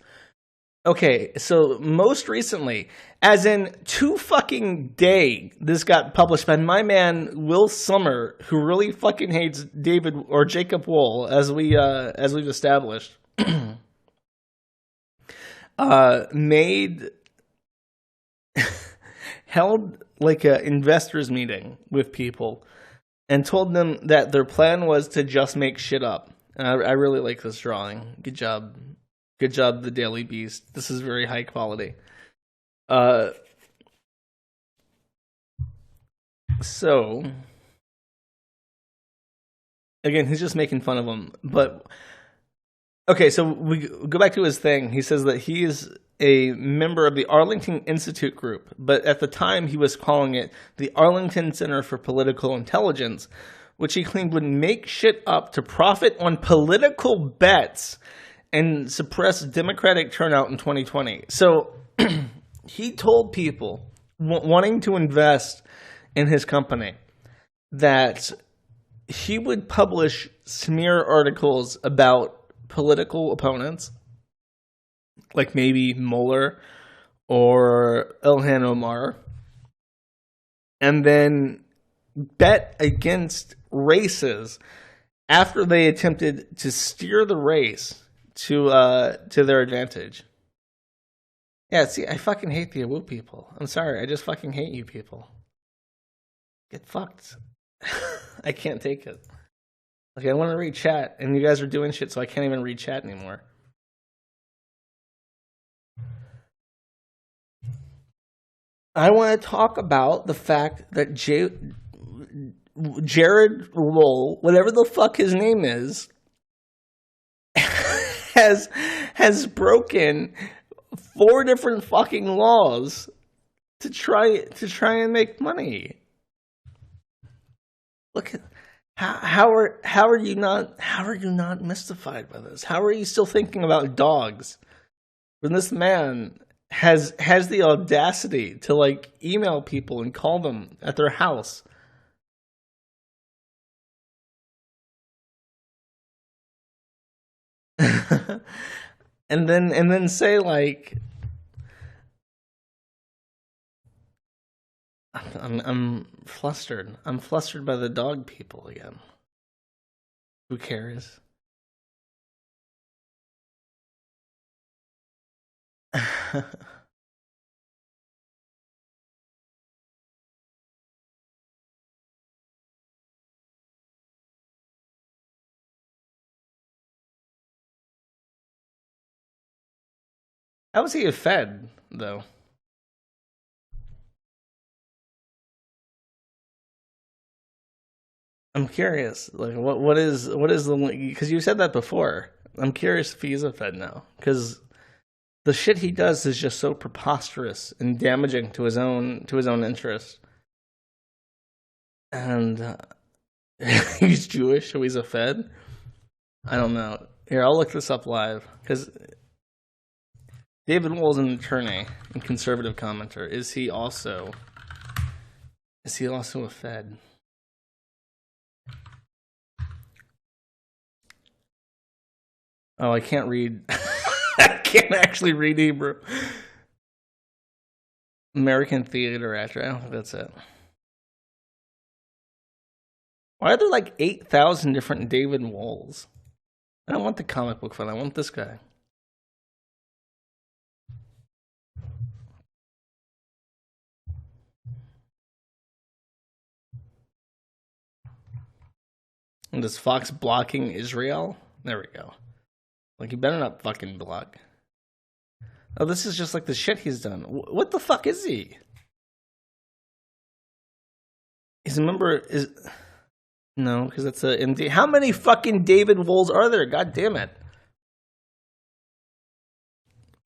Okay, so most recently, as in 2 fucking day, this got published by my man Will Summer, who really fucking hates David or Jacob Wohl, as we've established. Held like a investors meeting with people and told them that their plan was to just make shit up. And I really like this drawing. Good job. Good job, the Daily Beast. This is very high quality. So, again, he's just making fun of him. But, okay, so we go back to his thing. He says that he is a member of the Arlington Institute group, but at the time he was calling it the Arlington Center for Political Intelligence, which he claimed would make shit up to profit on political bets and suppress Democratic turnout in 2020. So he told people wanting to invest in his company that he would publish smear articles about political opponents, like maybe Mueller or Ilhan Omar, and then bet against races after they attempted to steer the race to their advantage. Yeah, see, I fucking hate the Awu people. I'm sorry, I just fucking hate you people. Get fucked. I can't take it. Okay, I want to read chat, and you guys are doing shit, so I can't even read chat anymore. I want to talk about the fact that Jared Wohl, whatever the fuck his name is, has broken 4 different fucking laws to try and make money. Look at how are you not mystified by this? How are you still thinking about dogs when this man has the audacity to like email people and call them at their house? and then say like, I'm flustered. I'm flustered by the dog people again. Who cares? How was he fed? though. I'm curious, like, what is the, because you said that before. I'm curious if he's a Fed now, because the shit he does is just so preposterous and damaging to his own interests. And he's Jewish, so he's a Fed. I don't know. Here, I'll look this up live, because David Wohl is an attorney and conservative commenter. Is he also a Fed? Oh, I can't read. I can't actually read Hebrew. American Theater Actor. I don't think that's it. Why are there like 8,000 different David Wohls? I don't want the comic book fan. I want this guy. And is Fox blocking Israel? There we go. Like, you better not fucking block. Oh, this is just like the shit he's done. What the fuck is he? He's a member. No, because that's a MD. How many fucking David Wohls are there? God damn it.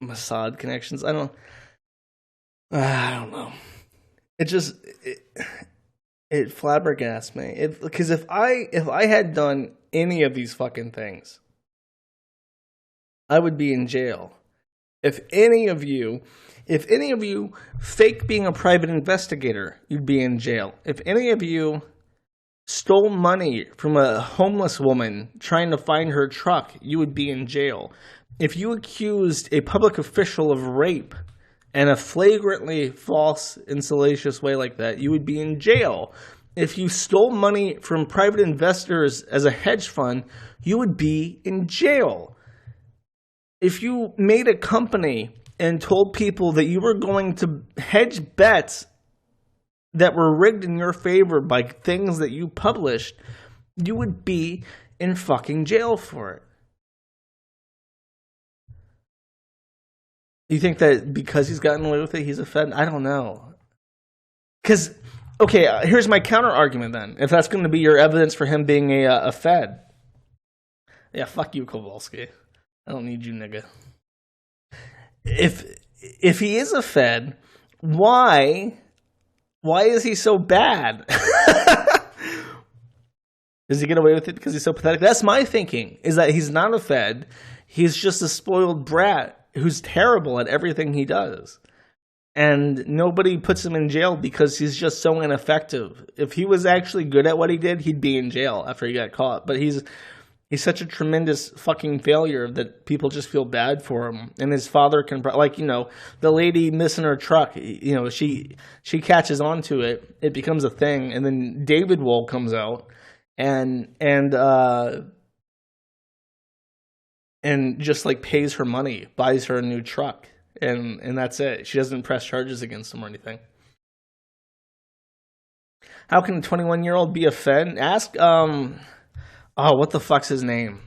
Mossad connections. I don't know. It flabbergasts me. Because if I had done any of these fucking things, I would be in jail. If any of you fake being a private investigator, you'd be in jail. If any of you stole money from a homeless woman trying to find her truck, you would be in jail. If you accused a public official of rape in a flagrantly false and salacious way like that, you would be in jail. If you stole money from private investors as a hedge fund, you would be in jail. If you made a company and told people that you were going to hedge bets that were rigged in your favor by things that you published, you would be in fucking jail for it. You think that because he's gotten away with it, he's a Fed? I don't know. Because, okay, here's my counter argument then. If that's going to be your evidence for him being a Fed. Yeah, fuck you, Kowalski. I don't need you, nigga. If he is a Fed, why is he so bad? Does he get away with it because he's so pathetic? That's my thinking, is that he's not a Fed. He's just a spoiled brat who's terrible at everything he does. And nobody puts him in jail because he's just so ineffective. If he was actually good at what he did, he'd be in jail after he got caught. But he's such a tremendous fucking failure that people just feel bad for him. And his father can, like, you know, the lady missing her truck, you know, she catches on to it. It becomes a thing. And then David Wohl comes out and just like pays her money, buys her a new truck. And that's it. She doesn't press charges against him or anything. How can a 21-year-old be a Fed? Ask, oh, what the fuck's his name?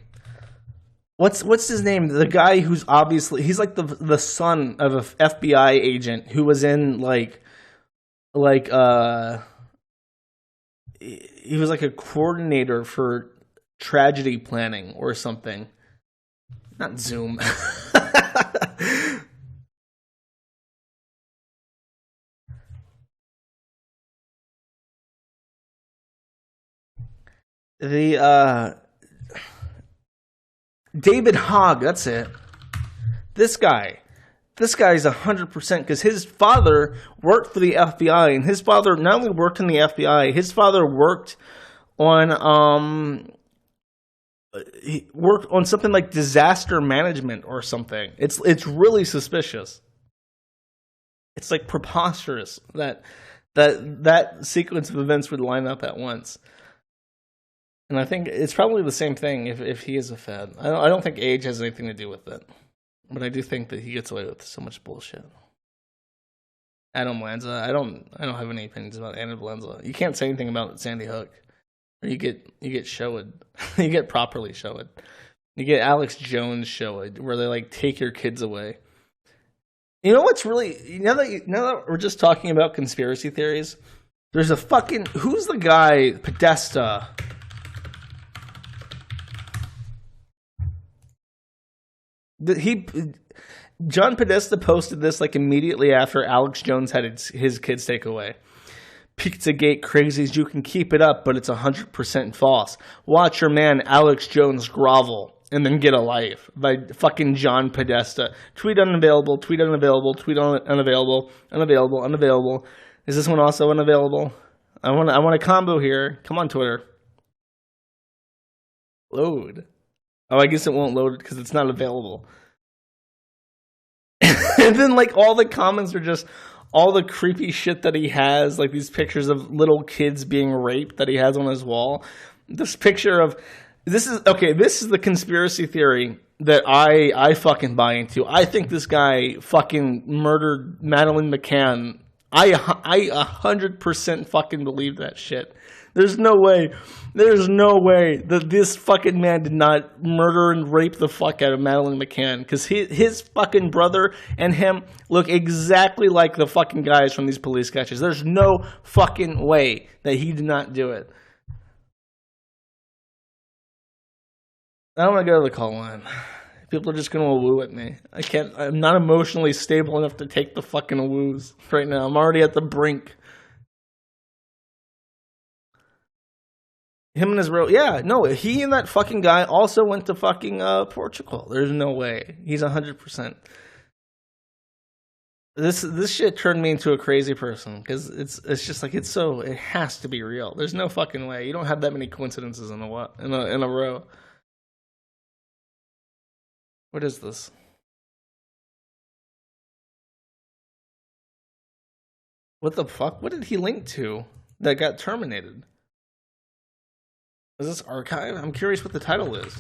What's his name? The guy who's obviously, he's like the son of an FBI agent who was in he was like a coordinator for tragedy planning or something. Not Zoom. David Hogg, that's it. This guy's 100% because his father worked for the FBI, and his father not only worked in the FBI, his father worked on he worked on something like disaster management or something. It's really suspicious. It's like preposterous that sequence of events would line up at once. And I think it's probably the same thing if he is a Fed. I don't think age has anything to do with it. But I do think that he gets away with so much bullshit. Adam Lanza, I don't have any opinions about Adam Lanza. You can't say anything about Sandy Hook. Or you get showed. You get properly showed. You get Alex Jones showed, where they like take your kids away. You know what's really now that we're just talking about conspiracy theories, there's a fucking who's the guy Podesta? John Podesta posted this like immediately after Alex Jones had his kids take away. Pizzagate crazies, you can keep it up, but it's 100% false. Watch your man Alex Jones grovel and then get a life by fucking John Podesta. Tweet unavailable, tweet unavailable, tweet unavailable, unavailable, unavailable. Is this one also unavailable? I want a combo here. Come on, Twitter. Load. Oh, I guess it won't load because it's not available. And then like all the comments are just all the creepy shit that he has, like these pictures of little kids being raped that he has on his wall. This picture of this is the conspiracy theory that I fucking buy into. I think this guy fucking murdered Madeleine McCann. I 100% fucking believe that shit. There's no way that this fucking man did not murder and rape the fuck out of Madeleine McCann, because his fucking brother and him look exactly like the fucking guys from these police sketches. There's no fucking way that he did not do it. I don't want to go to the call line. People are just going to woo at me. I'm not emotionally stable enough to take the fucking woos right now. I'm already at the brink. Him and his real, he and that fucking guy also went to fucking Portugal. There's no way. He's 100%. This shit turned me into a crazy person because it's just like it has to be real. There's no fucking way. You don't have that many coincidences in a row. What is this? What the fuck? What did he link to that got terminated? Is this archive? I'm curious what the title is.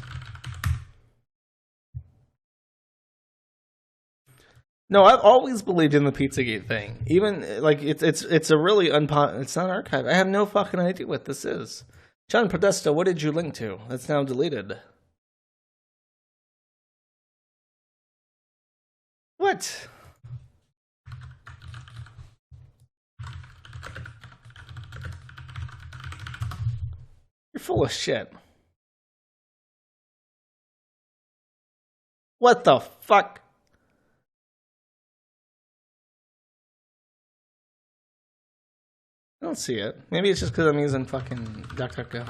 No, I've always believed in the Pizzagate thing. Even like it's a really it's not archive. I have no fucking idea what this is. John Podesta, what did you link to? That's now deleted. What? You're full of shit. What the fuck? I don't see it. Maybe it's just because I'm using fucking DuckDuckGo.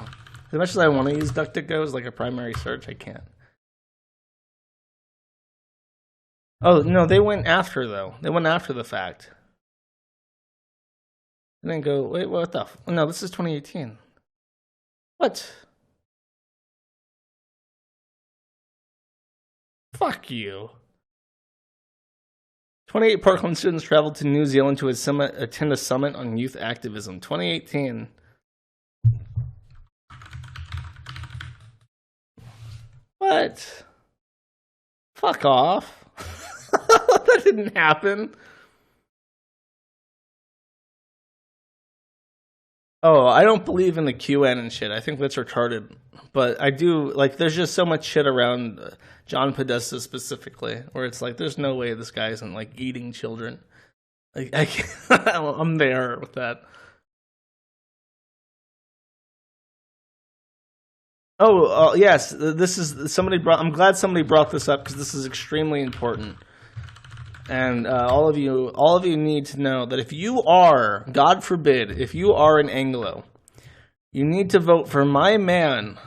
As much as I want to use DuckDuckGo as like a primary search, I can't. Oh, no, they went after, though. They went after the fact. And then go, wait, what the no, this is 2018. What? Fuck you. 28 Parkland students traveled to New Zealand to attend a summit on youth activism. 2018. What? Fuck off. That didn't happen. Oh, I don't believe in the QN and shit. I think that's retarded. But I do, like, there's just so much shit around John Podesta specifically, where it's like, there's no way this guy isn't, like, eating children. Like, I'm there with that. Oh, yes, this is, I'm glad somebody brought this up, because this is extremely important. And all of you need to know that if you are, God forbid, if you are an Anglo, you need to vote for my man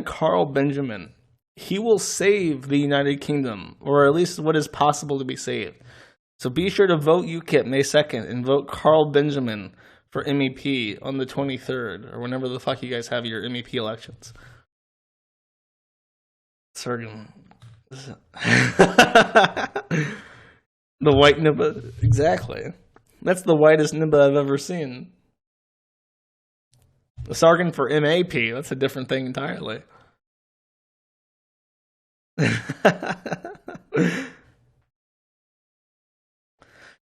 Carl Benjamin. He will save the United Kingdom, or at least what is possible to be saved. So be sure to vote UKIP May 2nd and vote Carl Benjamin for MEP on the 23rd, or whenever the fuck you guys have your MEP elections. Sorry. The white nibba, exactly. That's the whitest nibba I've ever seen. The Sargon for MAP, that's a different thing entirely.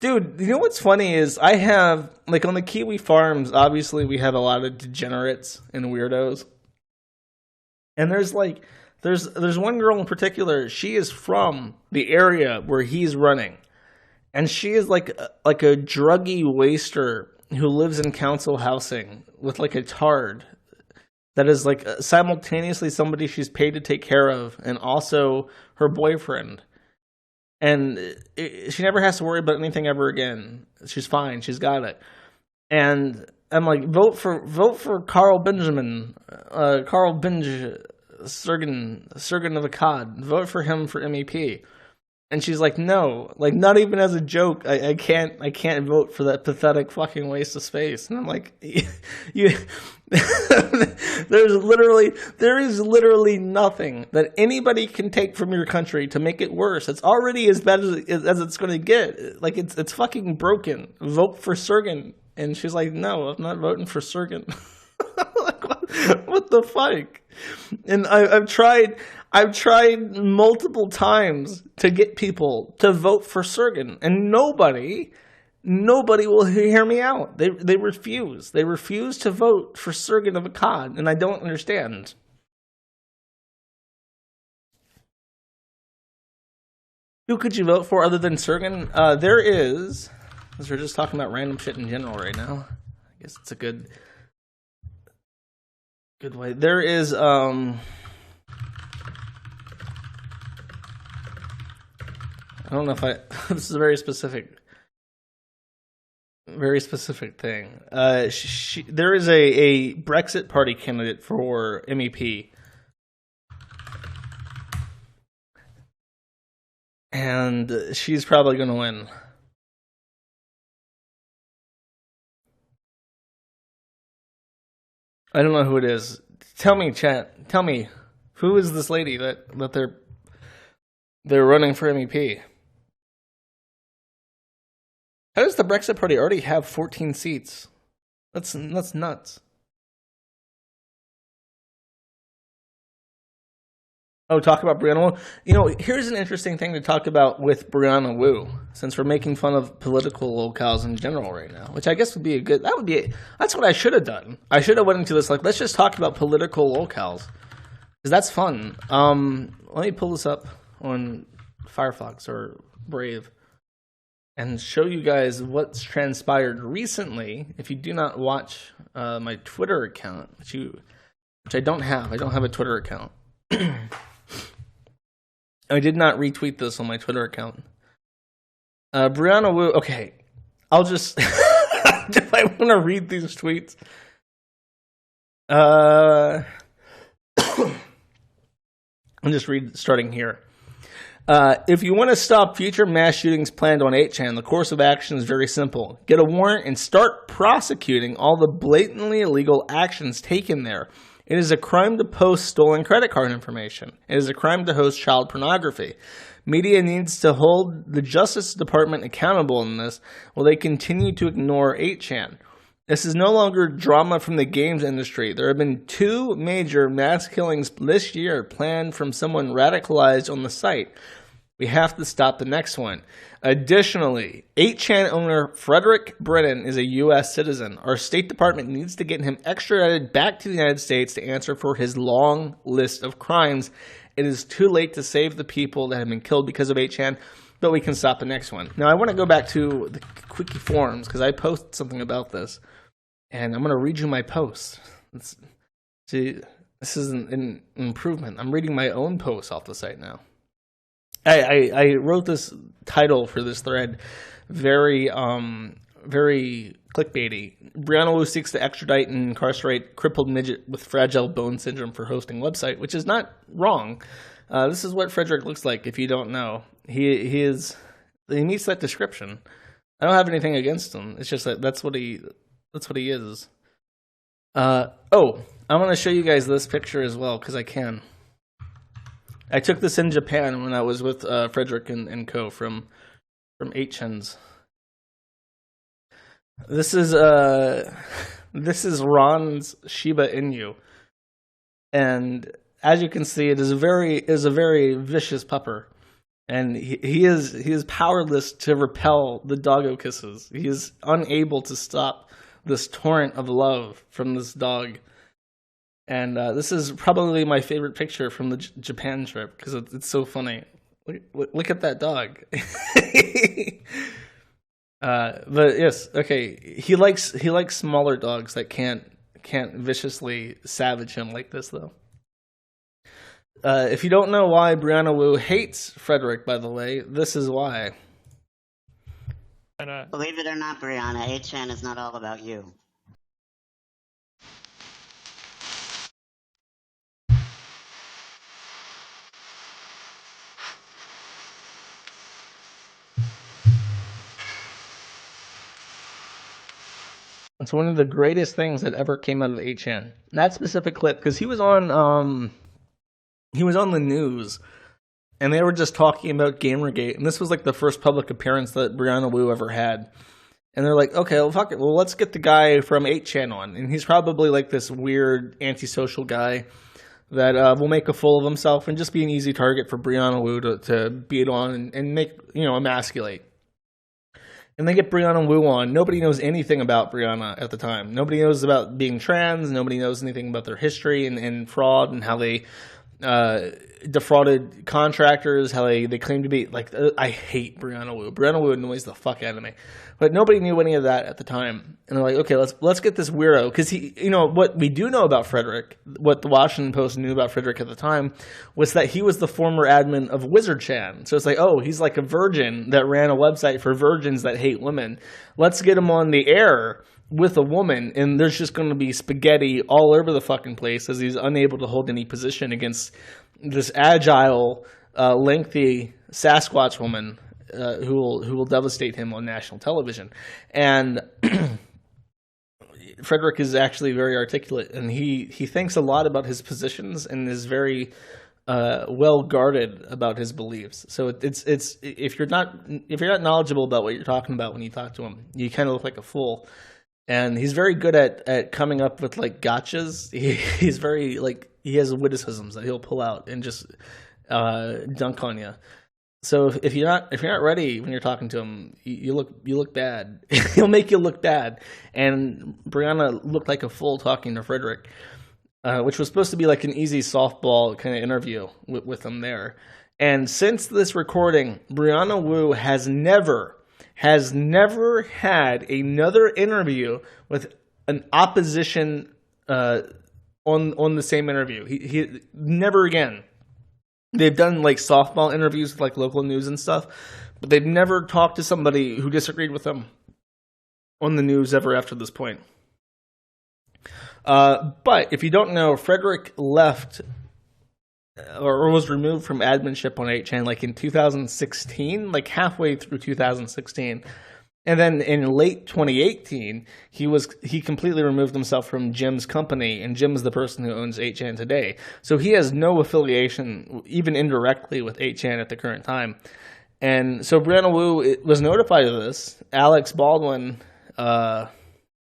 Dude, you know what's funny is I have, like, on the Kiwi farms, obviously we have a lot of degenerates and weirdos. And there's one girl in particular, she is from the area where he's running. And she is like a druggy waster who lives in council housing with like a tard that is like simultaneously somebody she's paid to take care of and also her boyfriend. And she never has to worry about anything ever again. She's fine. She's got it. And I'm like, vote for Carl Benjamin, Carl Sergen of Akkad. Vote for him for MEP. And she's like, no, like not even as a joke. I can't vote for that pathetic fucking waste of space. And I'm like, you there is literally nothing that anybody can take from your country to make it worse. It's already as bad as it's going to get. Like it's fucking broken. Vote for Sergen. And she's like, no, I'm not voting for Sergen. Like, what the fuck? And I've tried multiple times to get people to vote for Sergen, and nobody will hear me out. They refuse. They refuse to vote for Sergen of Akkad, and I don't understand. Who could you vote for other than Sergen? There is, because we're just talking about random shit in general right now. I guess it's a good way. There is I don't know if this is a very specific thing. There is a Brexit Party candidate for MEP, and she's probably going to win. I don't know who it is. Tell me, chat. Tell me, who is this lady that they're running for MEP? How does the Brexit Party already have 14 seats? That's nuts. Oh, talk about Brianna Wu. You know, here's an interesting thing to talk about with Brianna Wu, since we're making fun of political locales in general right now, which I guess would be that's what I should have done. I should have went into this like, let's just talk about political locales, because that's fun. Let me pull this up on Firefox or Brave and show you guys what's transpired recently. If you do not watch my Twitter account, which I don't have a Twitter account. I did not retweet this on my Twitter account. Brianna Wu, okay, I'll just, if I want to read these tweets. I'll just read starting here. If you want to stop future mass shootings planned on 8chan, the course of action is very simple. Get a warrant and start prosecuting all the blatantly illegal actions taken there. It is a crime to post stolen credit card information. It is a crime to host child pornography. Media needs to hold the Justice Department accountable in this while they continue to ignore 8chan. This is no longer drama from the games industry. There have been 2 major mass killings this year planned from someone radicalized on the site. We have to stop the next one. Additionally, 8chan owner Frederick Brennan is a U.S. citizen. Our State Department needs to get him extradited back to the United States to answer for his long list of crimes. It is too late to save the people that have been killed because of 8chan, but we can stop the next one. Now, I want to go back to the Quickie forums because I posted something about this, and I'm going to read you my post. See, this is an improvement. I'm reading my own post off the site now. I wrote this title for this thread very clickbaity. Brianna Wu seeks to extradite and incarcerate crippled midget with fragile bone syndrome for hosting website, which is not wrong. This is what Frederick looks like. If you don't know, he meets that description. I don't have anything against him. It's just that that's what he is. I'm going to show you guys this picture as well because I can. I took this in Japan when I was with Frederick and co from 8chans. This is Ron's Shiba Inu, and as you can see, it is a very vicious pupper, and he is powerless to repel the doggo kisses. He is unable to stop this torrent of love from this dog. And this is probably my favorite picture from the Japan trip because it's so funny. Look at that dog. But yes, okay. He likes smaller dogs that can't viciously savage him like this, though. If you don't know why Brianna Wu hates Frederick, by the way, this is why. Believe it or not, Brianna, 8chan is not all about you. It's one of the greatest things that ever came out of 8chan. That specific clip, because he was on the news, and they were just talking about Gamergate, and this was like the first public appearance that Brianna Wu ever had. And they're like, okay, well, fuck it. Well, let's get the guy from 8chan on. And he's probably like this weird antisocial guy that will make a fool of himself and just be an easy target for Brianna Wu to beat on and make, emasculate. And they get Brianna Wu on. Nobody knows anything about Brianna at the time. Nobody knows about being trans. Nobody knows anything about their history and fraud and how they defrauded contractors, how they claim to be, like, I hate Brianna Wu. Brianna Wu annoys the fuck out of me. But nobody knew any of that at the time. And they're like, okay, let's get this weirdo. Because what we do know about Frederick, what the Washington Post knew about Frederick at the time, was that he was the former admin of WizardChan. So it's like, oh, he's like a virgin that ran a website for virgins that hate women. Let's get him on the air with a woman, and there's just going to be spaghetti all over the fucking place as he's unable to hold any position against this agile, lengthy Sasquatch woman who will devastate him on national television. And Frederick is actually very articulate, and he thinks a lot about his positions and is very well guarded about his beliefs. So it's if you're not knowledgeable about what you're talking about when you talk to him, you kind of look like a fool. And he's very good at coming up with like gotchas. He's very like, he has witticisms that he'll pull out and just dunk on you. So if you're not ready when you're talking to him, you look bad. He'll make you look bad. And Brianna looked like a fool talking to Frederick, which was supposed to be like an easy softball kind of interview with him there. And since this recording, Brianna Wu has never had another interview with an opposition on the same interview. He never again. They've done like softball interviews with like local news and stuff, but they've never talked to somebody who disagreed with them on the news ever after this point. But if you don't know, Frederick left or was removed from adminship on 8chan like in 2016, like halfway through 2016. And then in late 2018, he completely removed himself from Jim's company, and Jim is the person who owns 8chan today. So he has no affiliation, even indirectly, with 8chan at the current time. And so Brianna Wu was notified of this. Alex Baldwin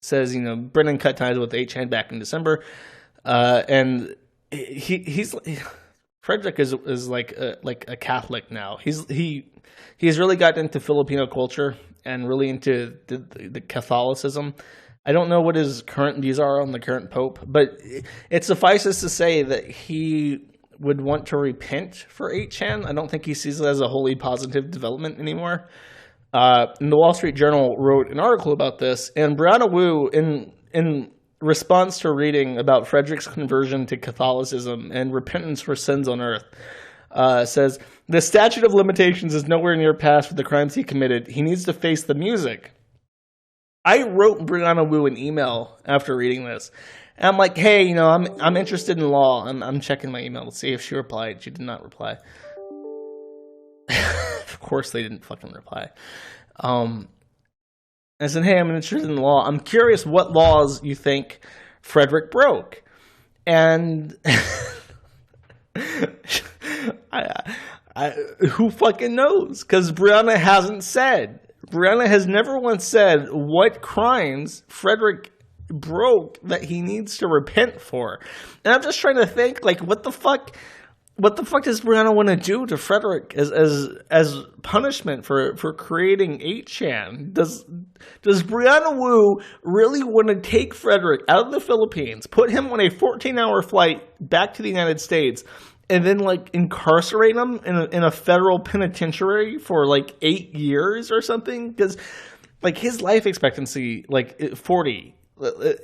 says, Brennan cut ties with 8chan back in December, and he's Frederick is like a Catholic now. He's really gotten into Filipino culture and really into the Catholicism. I don't know what his current views are on the current pope, but it suffices to say that he would want to repent for 8chan. I don't think he sees it as a wholly positive development anymore. And the Wall Street Journal wrote an article about this, and Brianna Wu, in response to reading about Frederick's conversion to Catholicism and repentance for sins on earth, says, the statute of limitations is nowhere near past for the crimes he committed. He needs to face the music. I wrote Brianna Wu an email after reading this. And I'm like, hey, I'm interested in law. I'm checking my email to see if she replied. She did not reply. Of course they didn't fucking reply. I said, hey, I'm interested in law. I'm curious what laws you think Frederick broke. And who fucking knows? Because Brianna hasn't said. Brianna has never once said what crimes Frederick broke that he needs to repent for. And I'm just trying to think, like, what the fuck does Brianna want to do to Frederick as punishment for creating 8chan? Does Brianna Wu really want to take Frederick out of the Philippines, put him on a 14-hour flight back to the United States, and then like incarcerate him in a federal penitentiary for like 8 years or something? Because like his life expectancy, like 40.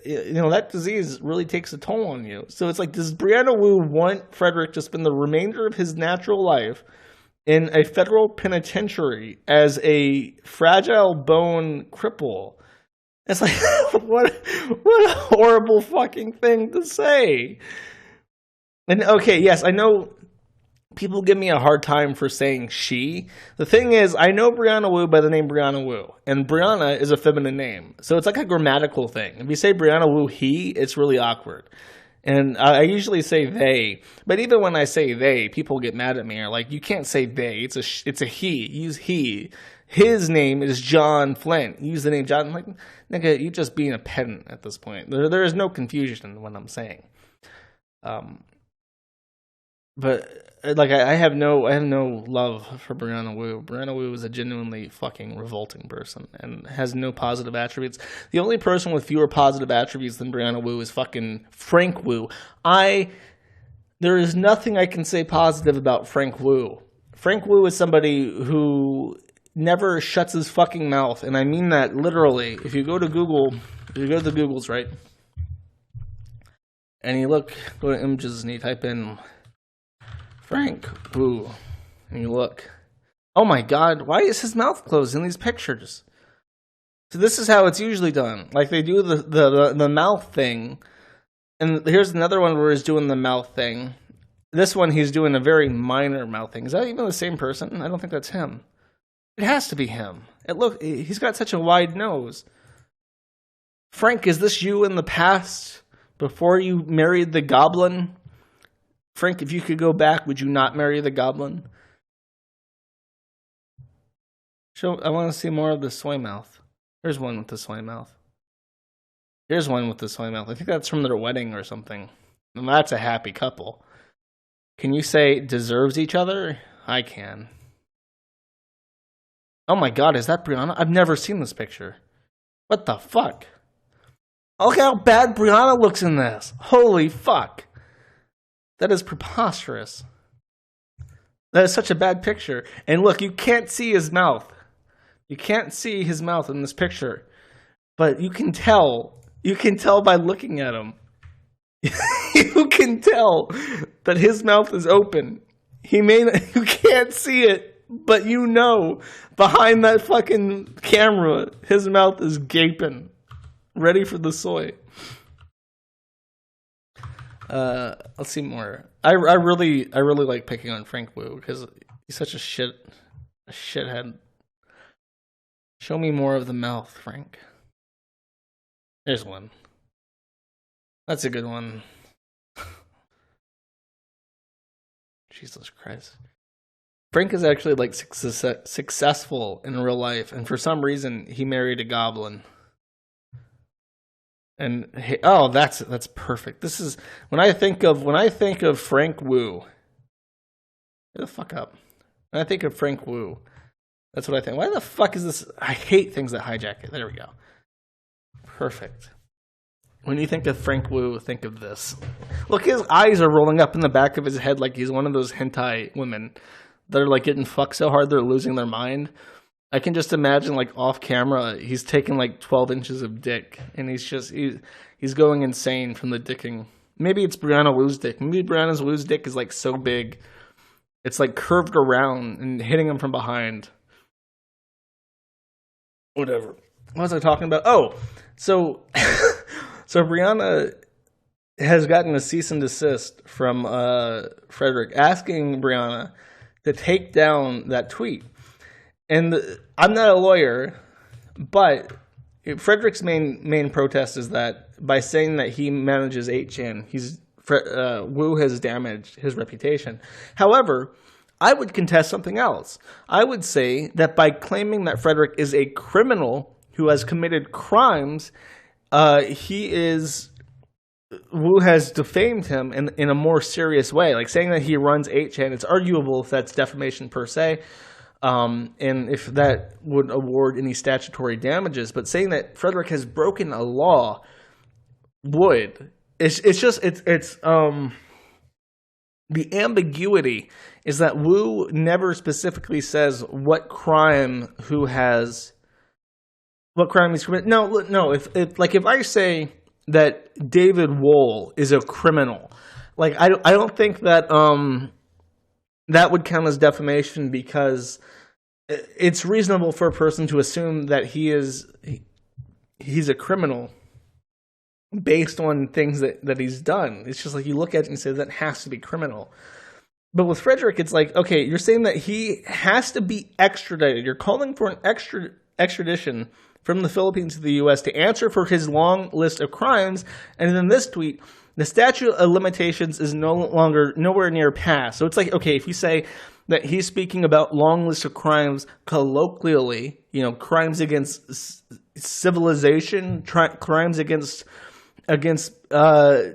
You know, that disease really takes a toll on you. So it's like, does Brianna Wu want Frederick to spend the remainder of his natural life in a federal penitentiary as a fragile bone cripple? It's like, what a horrible fucking thing to say. And okay, yes, I know people give me a hard time for saying she. The thing is, I know Brianna Wu by the name Brianna Wu, and Brianna is a feminine name. So it's like a grammatical thing. If you say Brianna Wu he, it's really awkward. And I usually say they, but even when I say they, people get mad at me. They're like, you can't say they, it's a he, use he. His name is John Flint. Use the name John. I'm like, nigga, you just being a pedant at this point. There is no confusion in what I'm saying. But like, I have no love for Brianna Wu. Brianna Wu is a genuinely fucking revolting person and has no positive attributes. The only person with fewer positive attributes than Brianna Wu is fucking Frank Wu. There is nothing I can say positive about Frank Wu. Frank Wu is somebody who never shuts his fucking mouth, and I mean that literally. If you go to Google, if you go to the Googles, right, and you go to images and you type in Frank Wu, and you look, oh my god, why is his mouth closed in these pictures? So this is how it's usually done. Like, they do the mouth thing, and here's another one where he's doing the mouth thing. This one, he's doing a very minor mouth thing. Is that even the same person? I don't think that's him. It has to be him. He's got such a wide nose. Frank, is this you in the past before you married the goblin? Frank, if you could go back, would you not marry the goblin? I want to see more of the soy mouth. Here's one with the soy mouth. Here's one with the soy mouth. I think that's from their wedding or something. And that's a happy couple. Can you say deserves each other? I can. Oh my god, is that Brianna? I've never seen this picture. What the fuck? Look how bad Brianna looks in this. Holy fuck. That is preposterous. That is such a bad picture. And look, you can't see his mouth. You can't see his mouth in this picture. But you can tell. You can tell by looking at him. You can tell that his mouth is open. You can't see it. But you know, behind that fucking camera, his mouth is gaping, ready for the soy. Let's see more. I really like picking on Frank Wu because he's such a shithead. Show me more of the mouth, Frank. There's one. That's a good one. Jesus Christ. Frank is actually like successful in real life, and for some reason he married a goblin. And that's perfect. This is when I think of Frank Wu. Get the fuck up. When I think of Frank Wu, that's what I think. Why the fuck is this? I hate things that hijack it. There we go. Perfect. When you think of Frank Wu, think of this. Look, his eyes are rolling up in the back of his head like he's one of those hentai women. They're like getting fucked so hard they're losing their mind. I can just imagine, like, off camera, he's taking like 12 inches of dick, and he's going insane from the dicking. Maybe it's Brianna Wu's dick. Maybe Brianna Wu's dick is like so big, it's like curved around and hitting him from behind. Whatever. What was I talking about? Oh, so Brianna has gotten a cease and desist from Frederick asking Brianna to take down that tweet. And I'm not a lawyer, but Frederick's main protest is that by saying that he manages 8chan, Wu has damaged his reputation. However, I would contest something else. I would say that by claiming that Frederick is a criminal who has committed crimes, Wu has defamed him in a more serious way. Like saying that he runs 8chan, it's arguable if that's defamation per se, and if that would award any statutory damages. But saying that Frederick has broken a law would. The ambiguity is that Wu never specifically says what crime Wu has what crime he's committed. No. If I say that David Wohl is a criminal, like I don't think that that would count as defamation, because it's reasonable for a person to assume that he's a criminal based on things that he's done. It's just like you look at it and say that has to be criminal. But with Frederick, it's like, okay, you're saying that he has to be extradited. You're calling for an extradition from the Philippines to the U.S. to answer for his long list of crimes. And in this tweet, the statute of limitations is nowhere near passed. So it's like, okay, if you say that he's speaking about long list of crimes colloquially, crimes against civilization, crimes against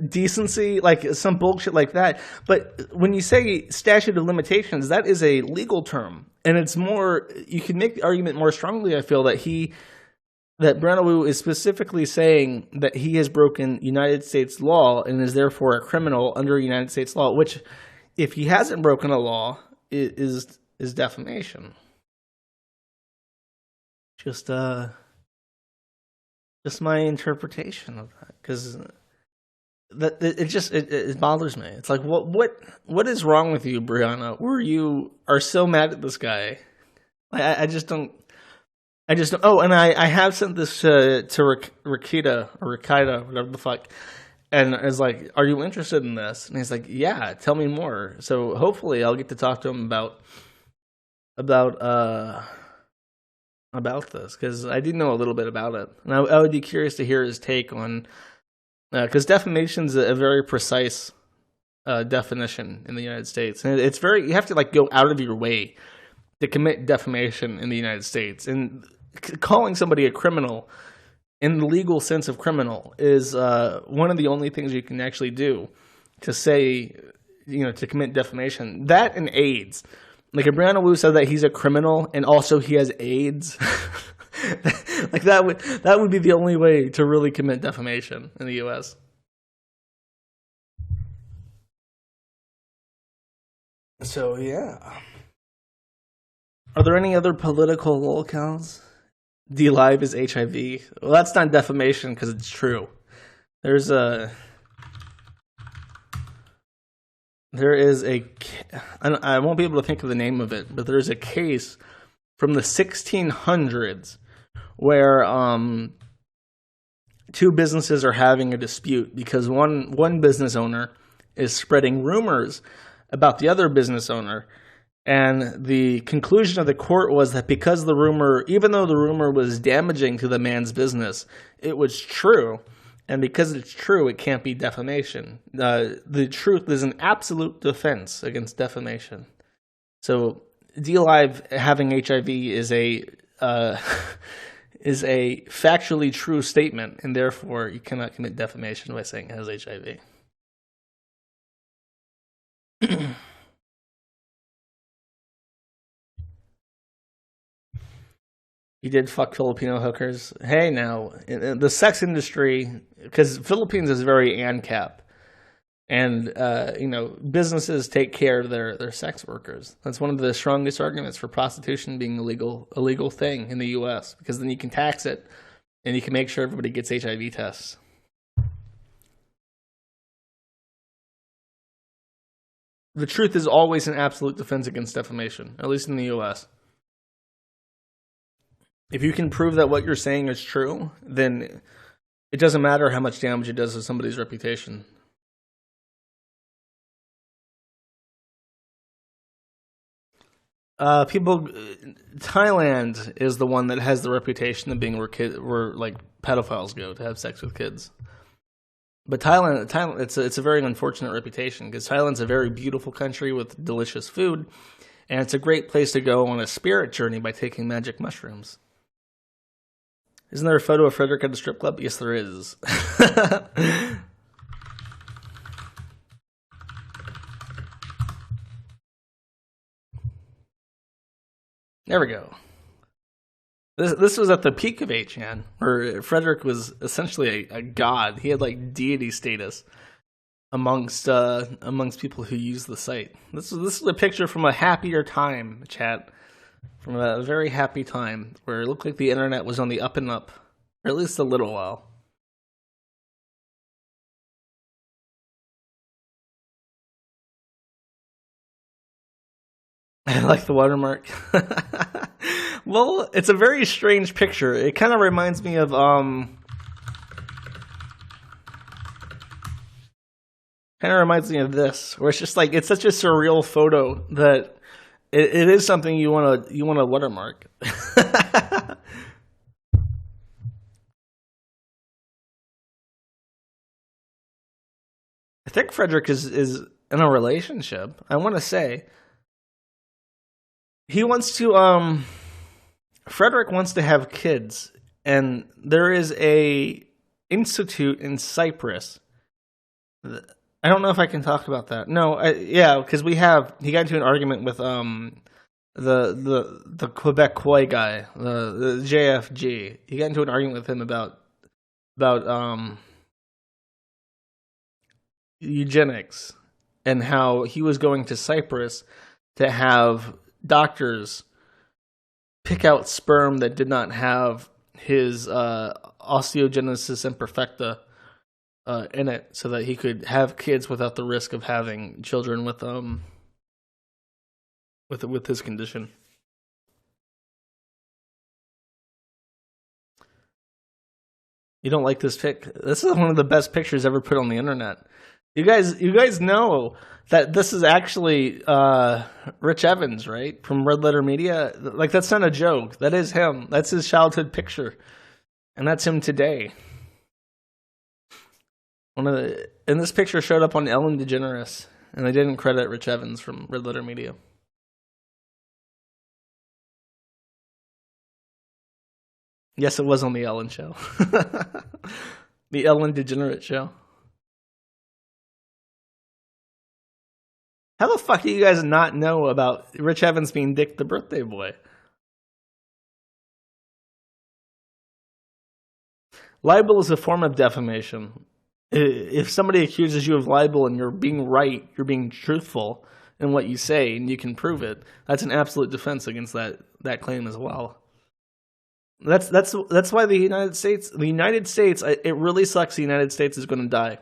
decency, like some bullshit like that. But when you say statute of limitations, that is a legal term, and it's more. You can make the argument more strongly, I feel, that Brandon Wu is specifically saying that he has broken United States law and is therefore a criminal under United States law, which, if he hasn't broken a law, is defamation. Just my interpretation of that, because it bothers me. It's like, what is wrong with you, Brianna, where you are so mad at this guy? I just don't. Oh, and I have sent this to Rakita, whatever the fuck, and it's like, are you interested in this? And he's like, yeah, tell me more. So hopefully I'll get to talk to him about this, because I do know a little bit about it, and I would be curious to hear his take on, because defamation is a very precise definition in the United States, and it's very, you have to go out of your way to commit defamation in the United States, and calling somebody a criminal in the legal sense of criminal is one of the only things you can actually do to say, to commit defamation. That and AIDS. Like, if Brianna Wu said that he's a criminal and also he has AIDS, like that would be the only way to really commit defamation in the U.S. So yeah, are there any other political lolcows? DLive is HIV. Well, that's not defamation because it's true. There is a. I won't be able to think of the name of it, but there's a case from the 1600s where two businesses are having a dispute because one business owner is spreading rumors about the other business owner. And the conclusion of the court was that because even though the rumor was damaging to the man's business, it was true. And because it's true, it can't be defamation. The truth is an absolute defense against defamation. So DLive having HIV is a factually true statement, and therefore you cannot commit defamation by saying it has HIV. You did fuck Filipino hookers. Hey, now, in the sex industry, because Philippines is very ANCAP, and, businesses take care of their sex workers. That's one of the strongest arguments for prostitution being a legal thing in the U.S., because then you can tax it, and you can make sure everybody gets HIV tests. The truth is always an absolute defense against defamation, at least in the U.S. If you can prove that what you're saying is true, then it doesn't matter how much damage it does to somebody's reputation. Thailand is the one that has the reputation of being where pedophiles go to have sex with kids. But Thailand, it's a very unfortunate reputation because Thailand's a very beautiful country with delicious food, and it's a great place to go on a spirit journey by taking magic mushrooms. Isn't there a photo of Frederick at a strip club? Yes, there is. There we go. This was at the peak of 8chan, where Frederick was essentially a god. He had deity status amongst people who use the site. This is a picture from a happier time, chat. from a very happy time where it looked like the internet was on the up and up, or at least a little while. I like the watermark. Well, it's a very strange picture. It kind of reminds me of this, where it's just like it's such a surreal photo that it is something you want to watermark. I think Frederick is in a relationship. I want to say he wants to Frederick wants to have kids, and there is a institute in Cyprus. I don't know if I can talk about that. No, yeah, because he got into an argument with the Quebecois guy, the JFG. He got into an argument with him about eugenics and how he was going to Cyprus to have doctors pick out sperm that did not have his osteogenesis imperfecta in it, so that he could have kids without the risk of having children with his condition. You don't like this pic? This is one of the best pictures ever put on the internet. You guys know that this is actually Rich Evans, right? From Red Letter Media. Like, that's not a joke. That is him. That's his childhood picture. And that's him today. And this picture showed up on Ellen DeGeneres, and they didn't credit Rich Evans from Red Letter Media. Yes, it was on the Ellen show. The Ellen DeGeneres show. How the fuck do you guys not know about Rich Evans being Dick the birthday boy? Libel is a form of defamation. If somebody accuses you of libel and you're being right, you're being truthful in what you say, and you can prove it, that's an absolute defense against that claim as well. That's why the United States, it really sucks the United States is going to die.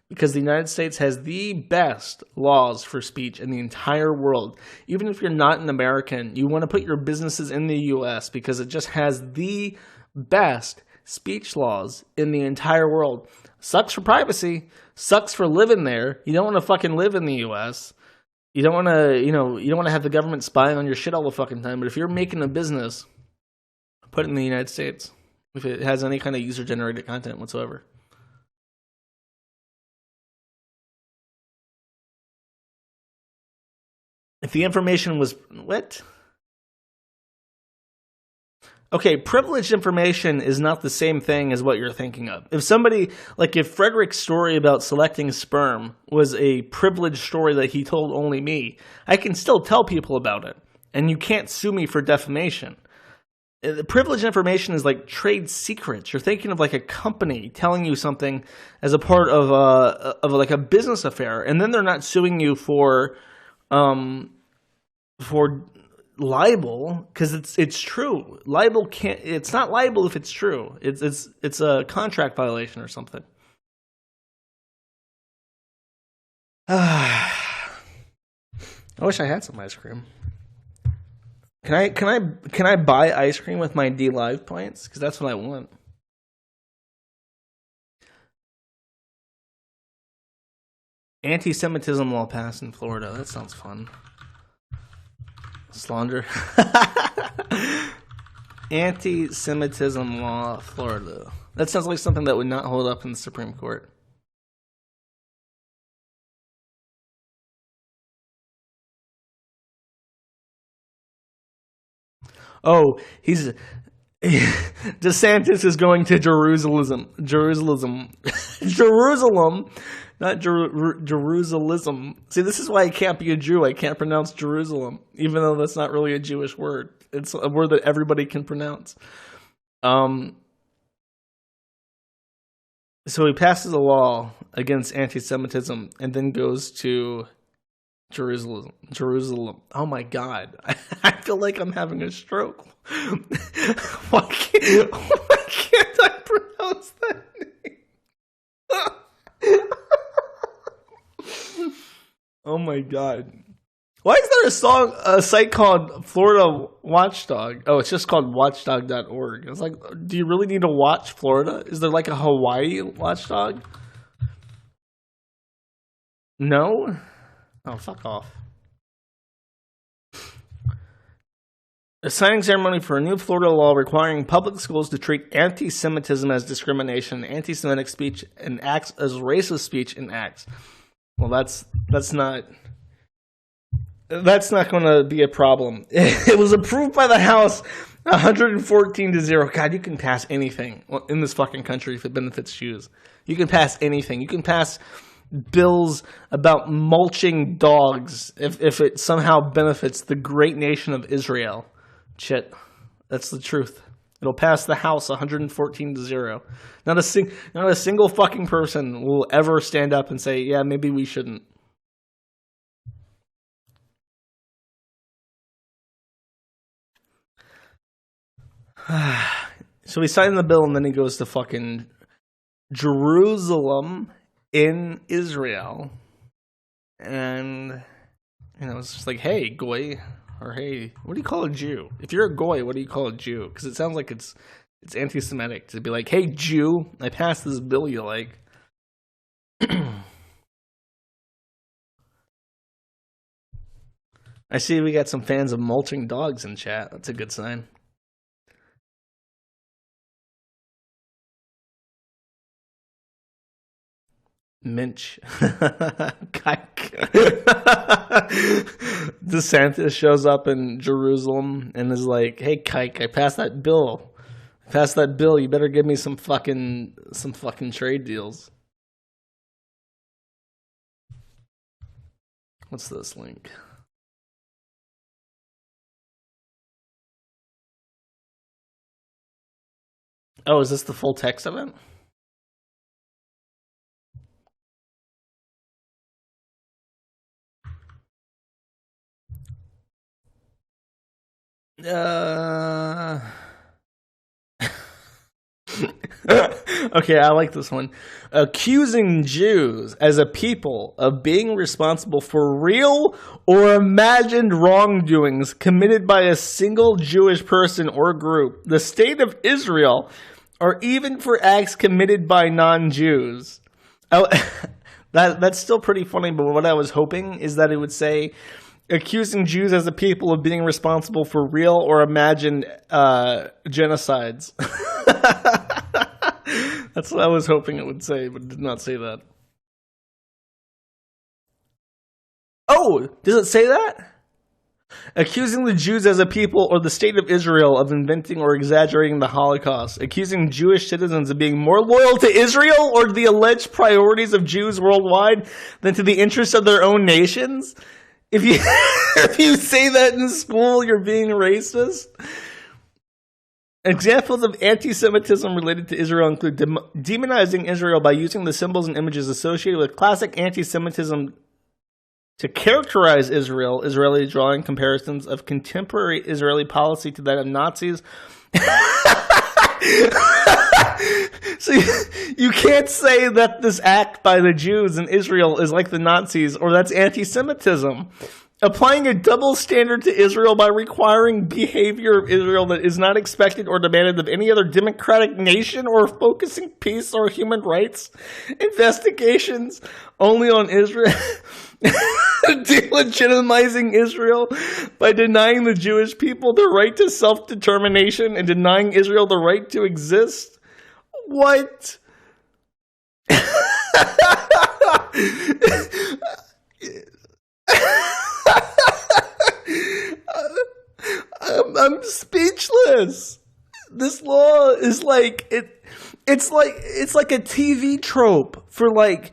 Because the United States has the best laws for speech in the entire world. Even if you're not an American, you want to put your businesses in the U.S. because it just has the best speech laws in the entire world. Sucks for privacy. Sucks for living there. You don't want to fucking live in the U.S. You don't want to, you don't want to have the government spying on your shit all the fucking time. But if you're making a business, put it in the United States. If it has any kind of user-generated content whatsoever. If the information was what? Okay, privileged information is not the same thing as what you're thinking of. If somebody, like if Frederick's story about selecting sperm was a privileged story that he told only me, I can still tell people about it. And you can't sue me for defamation. Privileged information is like trade secrets. You're thinking of like a company telling you something as a part of like a business affair, and then they're not suing you for libel because it's true. Libel can't. It's not libel if it's true. It's a contract violation or something. I wish I had some ice cream. Can I buy ice cream with my D Live points? Because that's what I want. Anti-Semitism law passed in Florida. That sounds fun. Slander. Anti-Semitism law, Florida. That sounds like something that would not hold up in the Supreme Court. Oh, DeSantis is going to Jerusalem, not Jerusalem. See, this is why I can't be a Jew. I can't pronounce Jerusalem, even though that's not really a Jewish word. It's a word that everybody can pronounce. So he passes a law against anti-Semitism and then goes to Jerusalem. Oh my God. I feel like I'm having a stroke. Why can't I pronounce that name? Oh my God. Why is there a site called Florida Watchdog? Oh, it's just called watchdog.org. It's like, do you really need to watch Florida? Is there like a Hawaii watchdog? No? Oh, fuck off. A signing ceremony for a new Florida law requiring public schools to treat anti-Semitism as discrimination, anti-Semitic speech and acts as racist speech and acts. Well, that's not going to be a problem. It was approved by the House 114-0. God, you can pass anything in this fucking country if it benefits Jews. You can pass anything. You can pass bills about mulching dogs if it somehow benefits the great nation of Israel. Shit, that's the truth. It'll pass the House 114-0. Not a single fucking person will ever stand up and say, yeah, maybe we shouldn't. So he signed the bill and then he goes to fucking Jerusalem in Israel. And, it's just like, hey, goy. Or hey, what do you call a Jew? If you're a goy, what do you call a Jew? Because it sounds like it's anti-Semitic to be like, hey, Jew, I passed this bill you like. I see we got some fans of mulching dogs in chat. That's a good sign. Minch. DeSantis shows up in Jerusalem and is like, hey, Kike, I passed that bill. You better give me some fucking trade deals. What's this link? Oh, is this the full text of it? Okay, I like this one. Accusing Jews as a people of being responsible for real or imagined wrongdoings committed by a single Jewish person or group, the state of Israel, or even for acts committed by non-Jews. That's still pretty funny, but what I was hoping is that it would say accusing Jews as a people of being responsible for real or imagined genocides. That's what I was hoping it would say, but it did not say that. Oh, does it say that? Accusing the Jews as a people or the state of Israel of inventing or exaggerating the Holocaust. Accusing Jewish citizens of being more loyal to Israel or to the alleged priorities of Jews worldwide than to the interests of their own nations. If you say that in school, you're being racist. Examples of anti-Semitism related to Israel include demonizing Israel by using the symbols and images associated with classic anti-Semitism to characterize Israel, Israeli drawing comparisons of contemporary Israeli policy to that of Nazis. So you can't say that this act by the Jews in Israel is like the Nazis or that's anti-Semitism. Applying a double standard to Israel by requiring behavior of Israel that is not expected or demanded of any other democratic nation or focusing peace or human rights investigations only on Israel. Delegitimizing Israel by denying the Jewish people the right to self-determination and denying Israel the right to exist. What? I'm speechless. This law is like it's like a TV trope for like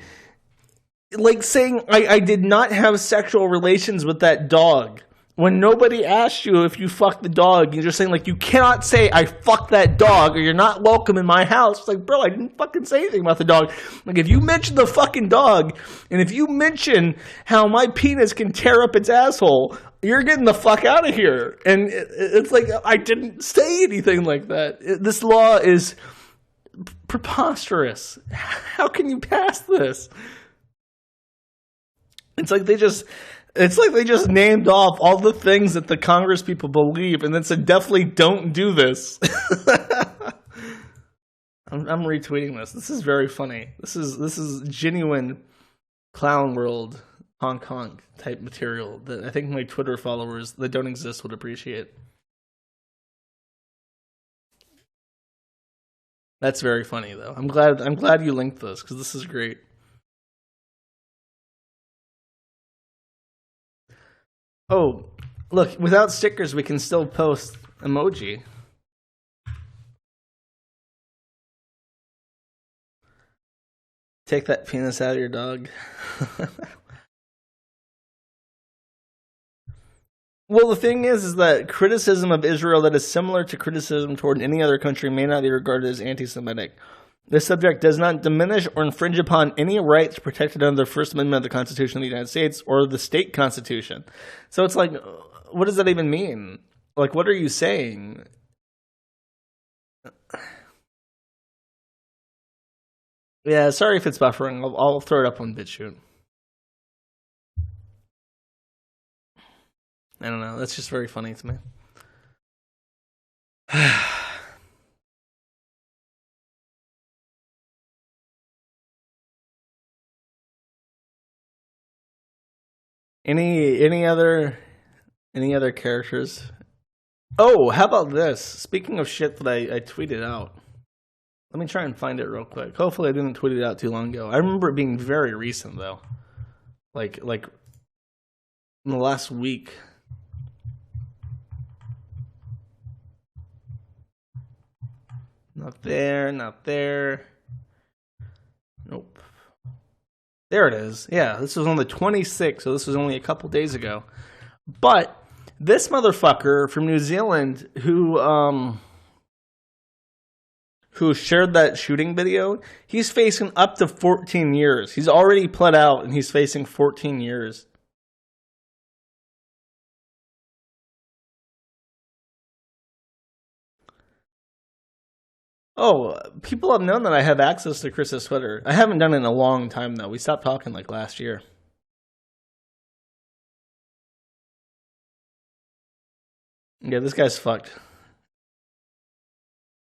saying I did not have sexual relations with that dog. when nobody asked you if you fucked the dog, you're just saying, like, you cannot say, I fucked that dog, or you're not welcome in my house. It's like, bro, I didn't fucking say anything about the dog. Like, if you mention the fucking dog, and if you mention how my penis can tear up its asshole, you're getting the fuck out of here. And it's like, I didn't say anything like that. This law is preposterous. How can you pass this? It's like they just named off all the things that the Congress people believe and then said, definitely don't do this. I'm retweeting this. This is very funny. This is genuine clown world Hong Kong type material that I think my Twitter followers that don't exist would appreciate. That's very funny though. I'm glad you linked this because this is great. Oh, look, without stickers, we can still post emoji. Take that penis out of your dog. Well, the thing is that criticism of Israel that is similar to criticism toward any other country may not be regarded as anti-Semitic. This subject does not diminish or infringe upon any rights protected under the First Amendment of the Constitution of the United States or the state constitution. So it's like, what does that even mean? Like, what are you saying? Yeah, sorry if it's buffering. I'll throw it up on BitChute. I don't know. That's just very funny to me. Any other characters? Oh, how about this? Speaking of shit that I tweeted out. Let me try and find it real quick. Hopefully I didn't tweet it out too long ago. I remember it being very recent though. Like in the last week. Not there, not there. Nope. There it is. Yeah, this was on the 26th, so this was only a couple days ago. But this motherfucker from New Zealand who shared that shooting video, he's facing up to 14 years. He's already pled out, and he's facing 14 years. Oh, people have known that I have access to Chris's Twitter. I haven't done it in a long time, though. We stopped talking like last year. Yeah, this guy's fucked.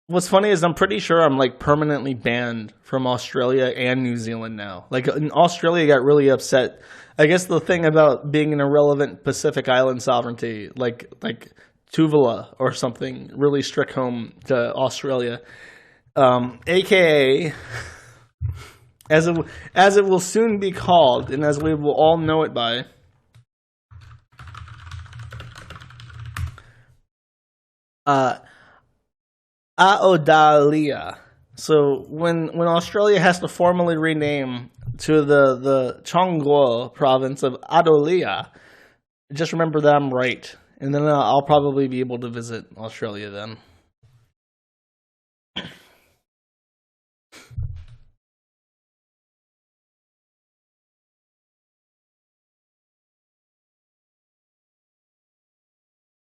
What's funny is I'm pretty sure I'm like permanently banned from Australia and New Zealand now. Like in Australia got really upset. I guess the thing about being an irrelevant Pacific Island sovereignty, like Tuvalu or something, really struck home to Australia. AKA, as it will soon be called, and as we will all know it by, Aodalia. So when Australia has to formally rename to the Chongguo province of Adolia, just remember that I'm right, and then I'll probably be able to visit Australia then.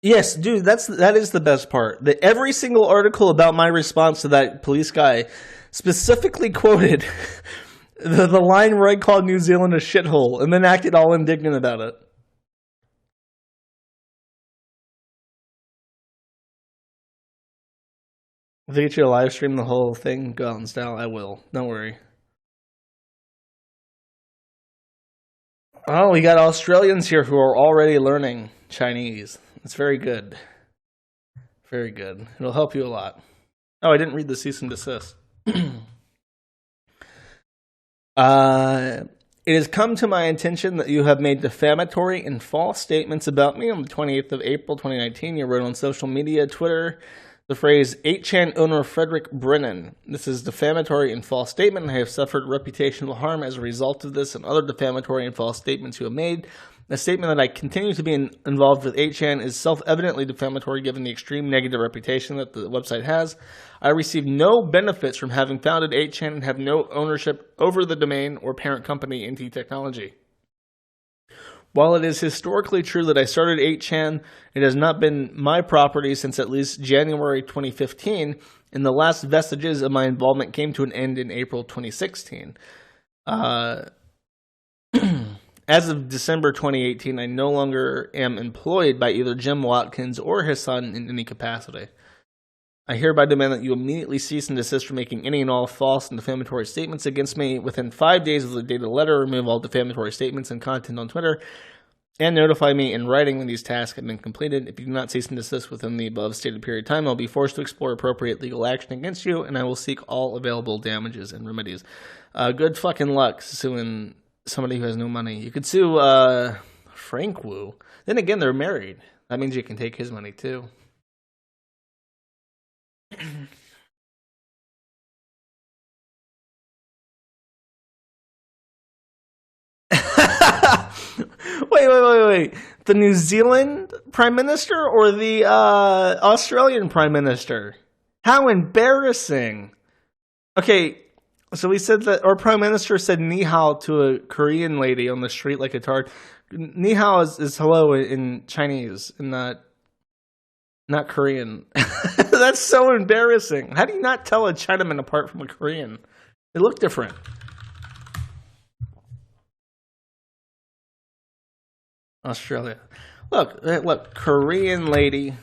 Yes, dude, that is the best part. That every single article about my response to that police guy specifically quoted the line where I called New Zealand a shithole and then acted all indignant about it. If I get you to live stream the whole thing, go out in style, I will. Don't worry. Oh, we got Australians here who are already learning Chinese. It's very good. Very good. It'll help you a lot. Oh, I didn't read the cease and desist. It has come to my attention that you have made defamatory and false statements about me on the 28th of April, 2019. You wrote on social media, Twitter, the phrase 8chan owner Frederick Brennan. This is defamatory and false statement. I have suffered reputational harm as a result of this and other defamatory and false statements you have made. The statement that I continue to be involved with 8chan is self-evidently defamatory given the extreme negative reputation that the website has. I receive no benefits from having founded 8chan and have no ownership over the domain or parent company NT Technology. While it is historically true that I started 8chan, it has not been my property since at least January 2015, and the last vestiges of my involvement came to an end in April 2016. As of December 2018, I no longer am employed by either Jim Watkins or his son in any capacity. I hereby demand that you immediately cease and desist from making any and all false and defamatory statements against me within 5 days of the date of the letter, remove all defamatory statements and content on Twitter, and notify me in writing when these tasks have been completed. If you do not cease and desist within the above stated period of time, I'll be forced to explore appropriate legal action against you, and I will seek all available damages and remedies. Good fucking luck suing somebody who has no money. You could sue Frank Wu. Then again, they're married. That means you can take his money too. Wait. The New Zealand Prime Minister or the Australian Prime Minister? How embarrassing. Okay, so we said that our Prime Minister said ni hao to a Korean lady on the street like a tart. Ni hao is hello in Chinese and not Korean. That's so embarrassing. How do you not tell a Chinaman apart from a Korean? They look different. Australia. Look, Korean lady.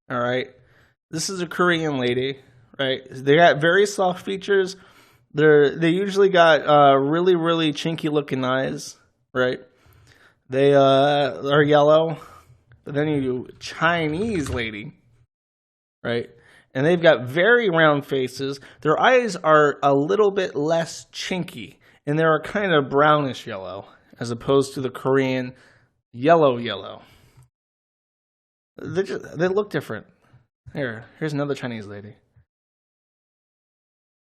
All right. This is a Korean lady, right? They got very soft features. They usually got really, really chinky looking eyes, right? They are yellow. But then you Chinese lady, right? And they've got very round faces. Their eyes are a little bit less chinky, and they're kind of brownish yellow, as opposed to the Korean yellow. They look different. Here's another Chinese lady.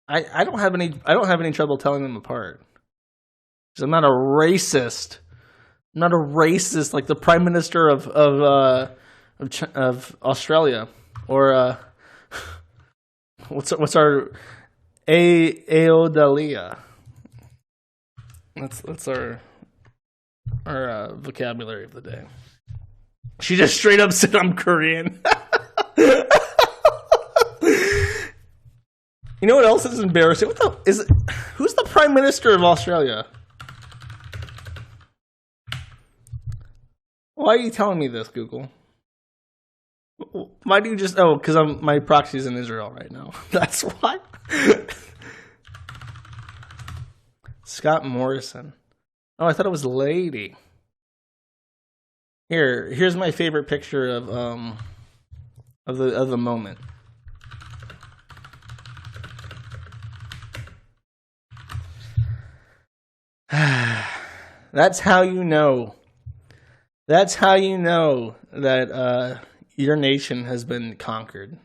I don't have any trouble telling them apart. 'Cause I'm not a racist. I'm not a racist like the Prime Minister of Australia or what's our Aodalia. That's our vocabulary of the day. She just straight up said I'm Korean. You know what else is embarrassing? Who's the Prime Minister of Australia? Why are you telling me this, Google? Why do you just... Oh, because my proxy's in Israel right now. That's why. Scott Morrison. Oh, I thought it was lady. Here's my favorite picture of the moment. That's how you know. That's how you know that your nation has been conquered.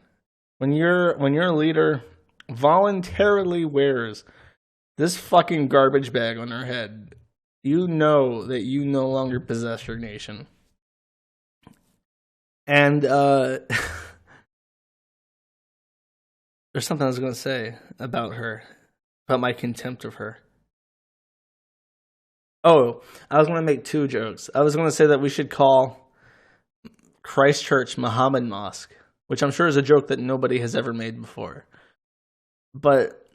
When your leader voluntarily wears this fucking garbage bag on her head, you know that you no longer possess your nation. And there's something I was going to say about her, about my contempt of her. Oh, I was going to make two jokes. I was going to say that we should call Christchurch Muhammad Mosque, which I'm sure is a joke that nobody has ever made before. But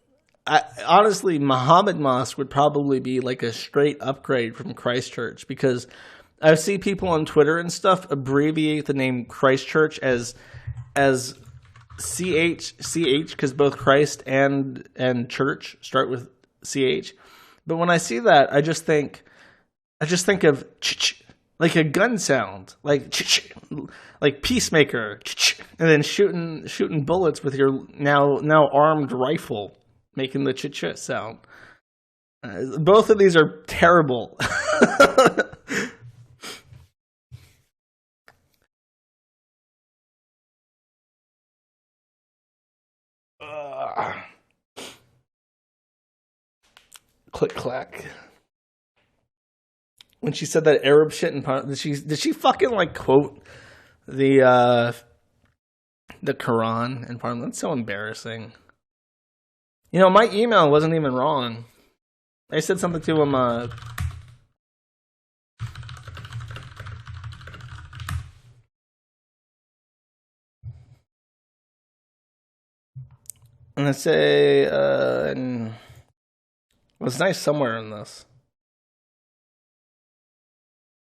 honestly, Muhammad Mosque would probably be like a straight upgrade from Christchurch, because I see people on Twitter and stuff abbreviate the name Christchurch as CH, because both Christ and church start with CH. But when I see that, I just think of like a gun sound, like Peacemaker, and then shooting bullets with your now armed rifle, making the ch-ch sound. Both of these are terrible. Click clack. when she said that Arab shit in Parliament. Did she fucking like quote the Quran in Parliament? That's so embarrassing. You know, my email wasn't even wrong. I said something to him. And I say, it was nice somewhere in this.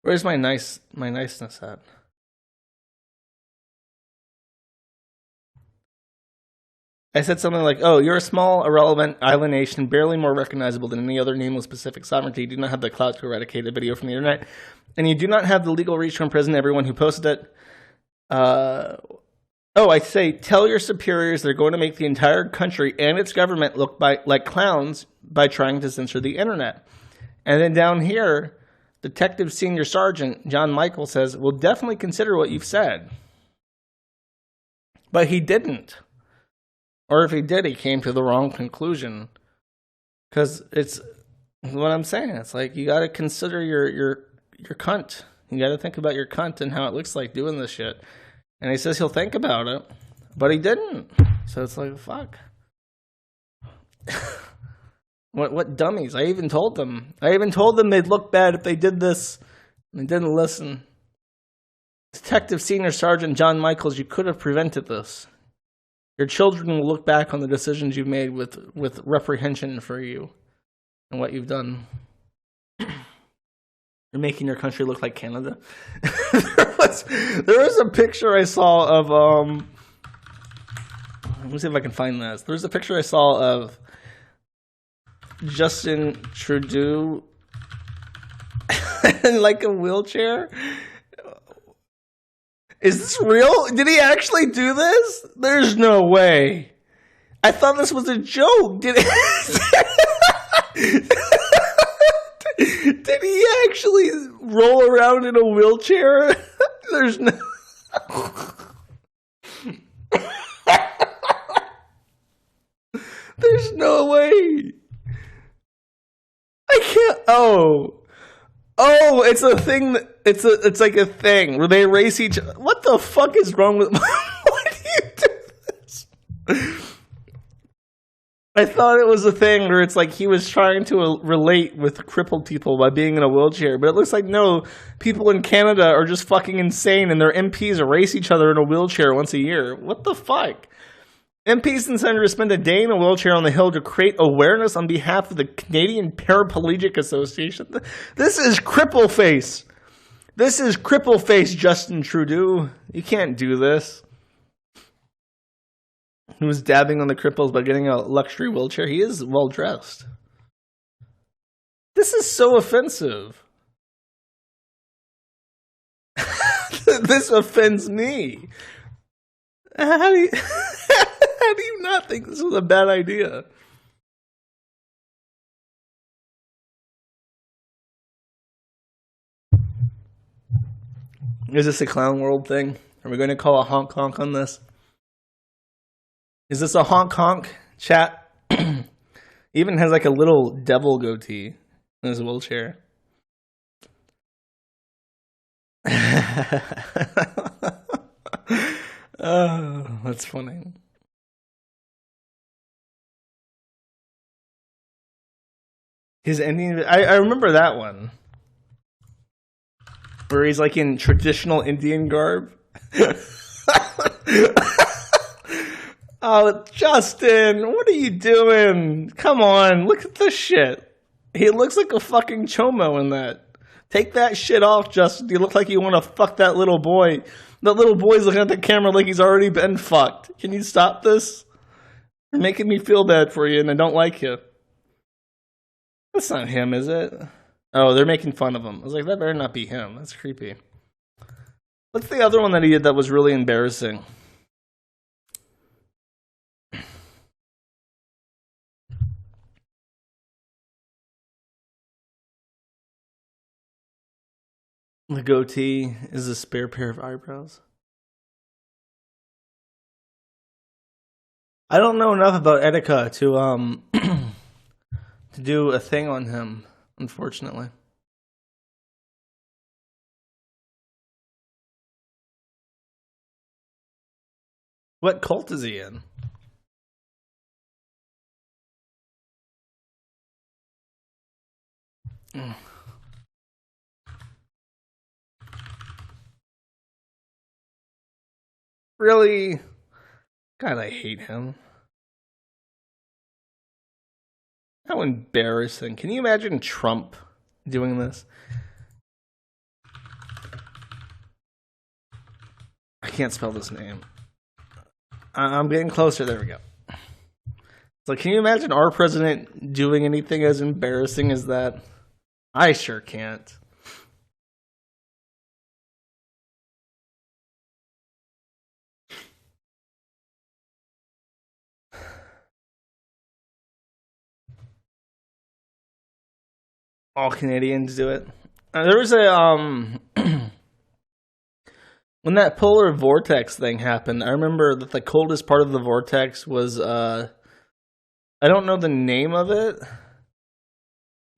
Where's my niceness at? I said something like, "Oh, you're a small, irrelevant island nation, barely more recognizable than any other nameless Pacific sovereignty. You do not have the clout to eradicate a video from the internet, and you do not have the legal reach to imprison everyone who posted it." I say, tell your superiors they're going to make the entire country and its government look like clowns by trying to censor the internet. And then down here, Detective Senior Sergeant John Michael says, "We'll definitely consider what you've said." But he didn't. Or if he did, he came to the wrong conclusion. Because it's what I'm saying. It's like you got to consider your cunt. You got to think about your cunt and how it looks like doing this shit. And he says he'll think about it, but he didn't. So it's like, fuck. What dummies? I even told them they'd look bad if they did this. And they didn't listen. Detective Senior Sergeant John Michaels, you could have prevented this. Your children will look back on the decisions you've made with reprehension for you and what you've done. You're making your country look like Canada. there was a picture I saw of let me see if I can find this. There's a picture I saw of Justin Trudeau in like a wheelchair. Is this real? Did he actually do this? There's no way. I thought this was a joke. Did he actually roll around in a wheelchair? There's no... There's no way. I can't... Oh, it's a thing. It's like a thing where they race each. What the fuck is wrong with? Why do you do this? I thought it was a thing where it's like he was trying to relate with crippled people by being in a wheelchair, but it looks like no. People in Canada are just fucking insane, and their MPs race each other in a wheelchair once a year. What the fuck? MPs and senators spend a day in a wheelchair on the Hill to create awareness on behalf of the Canadian Paraplegic Association. This is cripple face. This is cripple face Justin Trudeau. You can't do this. He was dabbing on the cripples by getting a luxury wheelchair. He is well dressed. This is so offensive. This offends me. How do you not think this was a bad idea? Is this a clown world thing? Are we going to call a honk honk on this? Is this a honk honk? Chat even has like a little devil goatee in his wheelchair. Oh, that's funny. His Indian... I remember that one. Where he's like in traditional Indian garb. Oh, Justin, what are you doing? Come on, look at this shit. He looks like a fucking chomo in that. Take that shit off, Justin. You look like you want to fuck that little boy. That little boy's looking at the camera like he's already been fucked. Can you stop this? You're making me feel bad for you and I don't like you. That's not him, is it? Oh, they're making fun of him. I was like, that better not be him. That's creepy. What's the other one that he did that was really embarrassing? The goatee is a spare pair of eyebrows. I don't know enough about Etika to to do a thing on him, unfortunately. What cult is he in? Really? God, I hate him. How embarrassing. Can you imagine Trump doing this? I can't spell this name. I'm getting closer. There we go. So can you imagine our president doing anything as embarrassing as that? I sure can't. All Canadians do it. There was a when that polar vortex thing happened, I remember that the coldest part of the vortex was I don't know the name of it.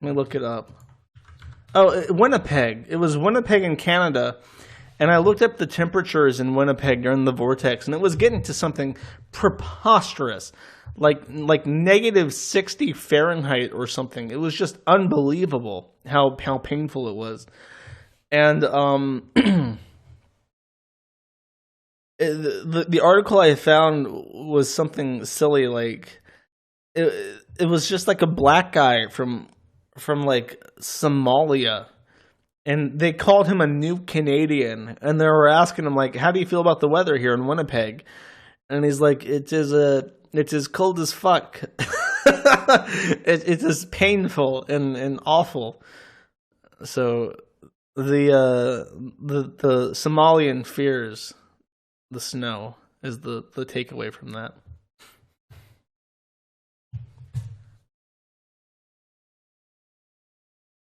Let me look it up. Oh, Winnipeg. It was Winnipeg in Canada. And I looked up the temperatures in Winnipeg during the vortex, and it was getting to something preposterous, like negative 60 Fahrenheit or something. It was just unbelievable how painful it was. And the article I found was something silly, like it was just like a black guy from like Somalia. And they called him a new Canadian, and they were asking him, like, how do you feel about the weather here in Winnipeg? And he's like, it's as cold as fuck. It's as painful and awful. So the Somalian fears the snow is the takeaway from that.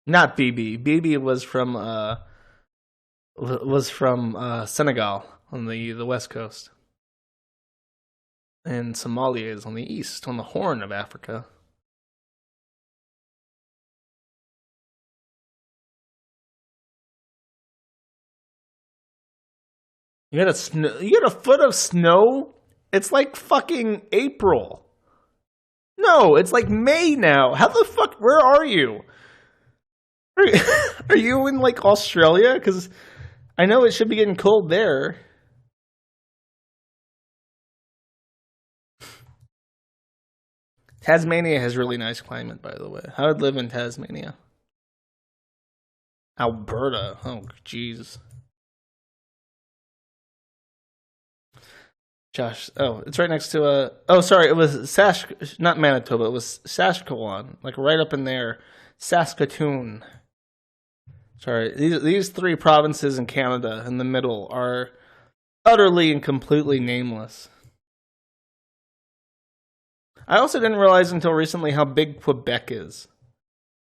Not BB. BB was from Senegal on the west coast, and Somalia is on the east, on the Horn of Africa. You got a foot of snow? It's like fucking April. No, it's like May now. How the fuck? Where are you? Are you in like Australia? Because I know it should be getting cold there. Tasmania has really nice climate, by the way. I would live in Tasmania. Alberta. Oh, jeez. Josh. Oh, it's right next to oh, sorry. It was not Manitoba. It was Saskatchewan. Like right up in there. Saskatoon. Sorry, these three provinces in Canada in the middle are utterly and completely nameless. I also didn't realize until recently how big Quebec is.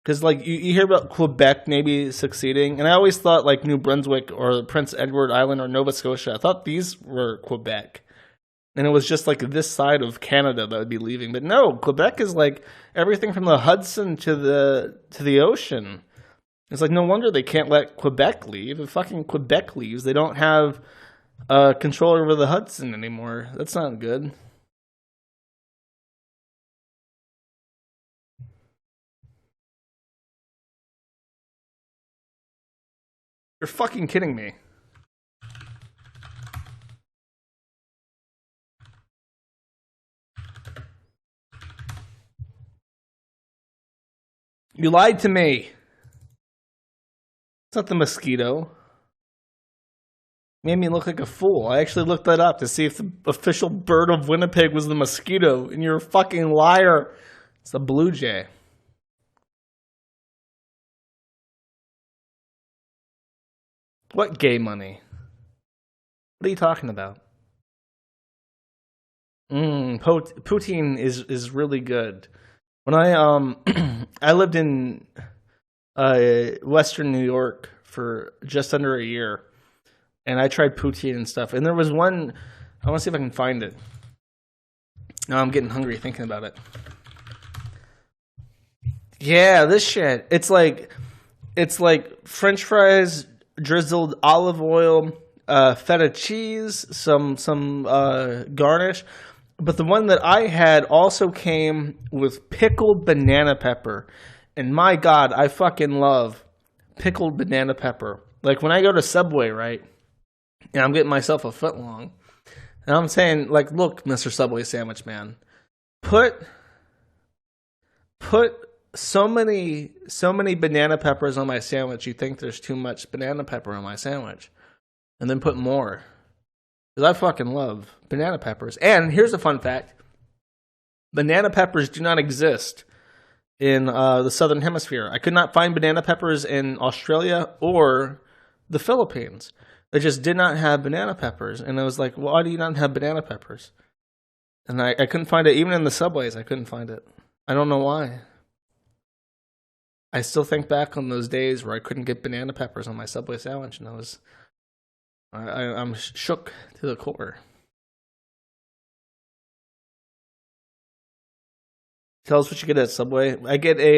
Because, like, you hear about Quebec maybe succeeding, and I always thought, like, New Brunswick or Prince Edward Island or Nova Scotia, I thought these were Quebec. And it was just, like, this side of Canada that would be leaving. But no, Quebec is, like, everything from the Hudson to the ocean. It's like, no wonder they can't let Quebec leave. If fucking Quebec leaves, they don't have control over the Hudson anymore. That's not good. You're fucking kidding me. You lied to me. It's not the mosquito. Made me look like a fool. I actually looked that up to see if the official bird of Winnipeg was the mosquito, and you're a fucking liar. It's the blue jay. What gay money? What are you talking about? Poutine is really good. When I I lived in Western New York for just under a year, and I tried poutine and stuff. And there was one. I want to see if I can find it. Now I'm getting hungry thinking about it. Yeah, this shit. It's like French fries, drizzled olive oil, feta cheese, some garnish. But the one that I had also came with pickled banana pepper. And my God, I fucking love pickled banana pepper. Like when I go to Subway, right? And I'm getting myself a foot long. And I'm saying, like, look, Mr. Subway sandwich man, put so many banana peppers on my sandwich. You think there's too much banana pepper on my sandwich. And then put more. Because I fucking love banana peppers. And here's a fun fact. Banana peppers do not exist in the Southern Hemisphere. I could not find banana peppers in Australia or the Philippines. They just did not have banana peppers. And I was like, why do you not have banana peppers? And I couldn't find it. Even in the subways, I couldn't find it. I don't know why. I still think back on those days where I couldn't get banana peppers on my Subway sandwich. And I'm shook to the core. Tell us what you get at Subway. I get a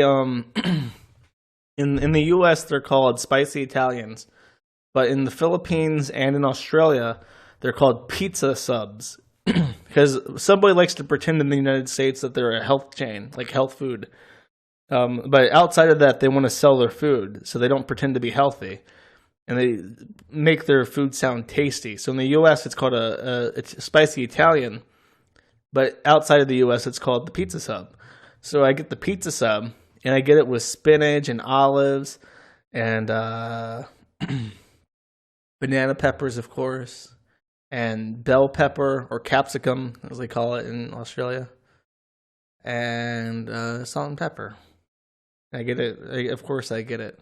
in the US they're called spicy Italians, but in the Philippines and in Australia they're called pizza subs. Because Subway likes to pretend in the United States that they're a health chain, like health food. But outside of that, they want to sell their food, so they don't pretend to be healthy. And they make their food sound tasty. So in the U.S., it's called it's spicy Italian. But outside of the U.S., it's called the pizza sub. So I get the pizza sub, and I get it with spinach and olives and banana peppers, of course, and bell pepper or capsicum, as they call it in Australia, and salt and pepper. I get it. Of course, I get it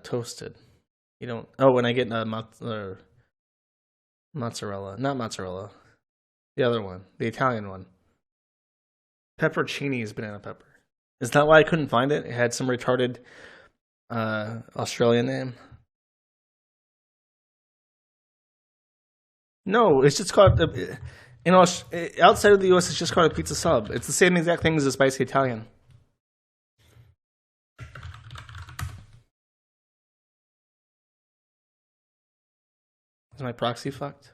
toasted. You don't. Oh, and I get mozzarella, not mozzarella. The other one, the Italian one. Pepperoncini is banana pepper. Is that why I couldn't find it? It had some retarded Australian name. No, it's just called. Outside of the U.S., it's just called a pizza sub. It's the same exact thing as a spicy Italian. Is my proxy fucked?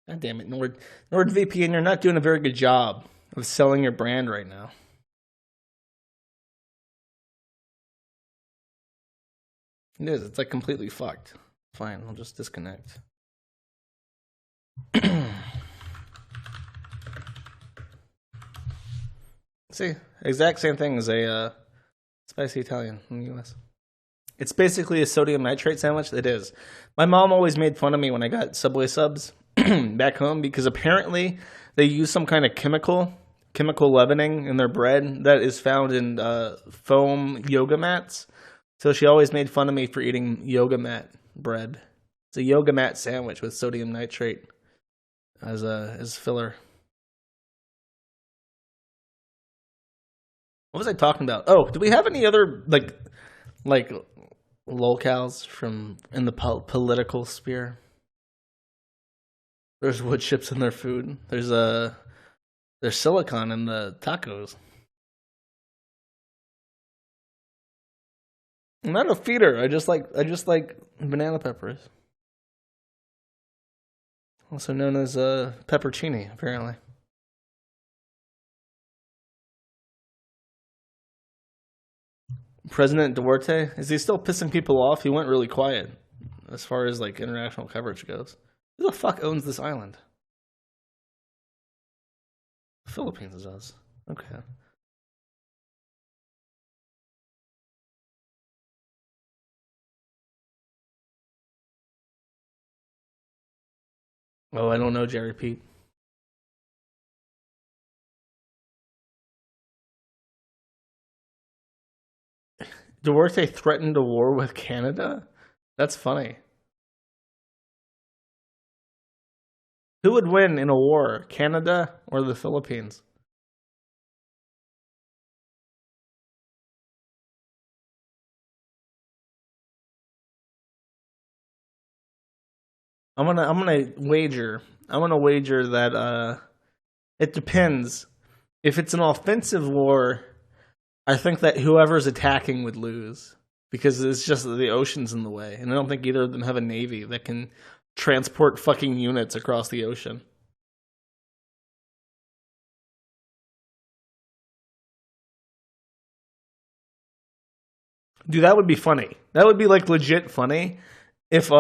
God damn it, NordVPN, you're not doing a very good job of selling your brand right now. It is. It's like completely fucked. Fine, I'll just disconnect. See, exact same thing as a spicy Italian in the US. It's basically a sodium nitrate sandwich. It is. My mom always made fun of me when I got Subway subs back home because apparently they use some kind of chemical leavening in their bread that is found in foam yoga mats. So she always made fun of me for eating yoga mat bread. It's a yoga mat sandwich with sodium nitrate as filler. What was I talking about? Oh, do we have any other like lolcows from in the political sphere? There's wood chips in their food. There's silicon in the tacos. I'm not a feeder. I just like banana peppers. Also known as pepperoncini, apparently. President Duarte, is he still pissing people off? He went really quiet as far as like international coverage goes. Who the fuck owns this island? The Philippines does. Okay. Oh, I don't know, Jerry Pete. Duarte threatened a war with Canada? That's funny. Who would win in a war, Canada or the Philippines? I'm gonna wager that it depends. If it's an offensive war, I think that whoever's attacking would lose. because it's just the ocean's in the way, and I don't think either of them have a navy that can transport fucking units across the ocean. Dude, that would be funny. That would be like legit funny if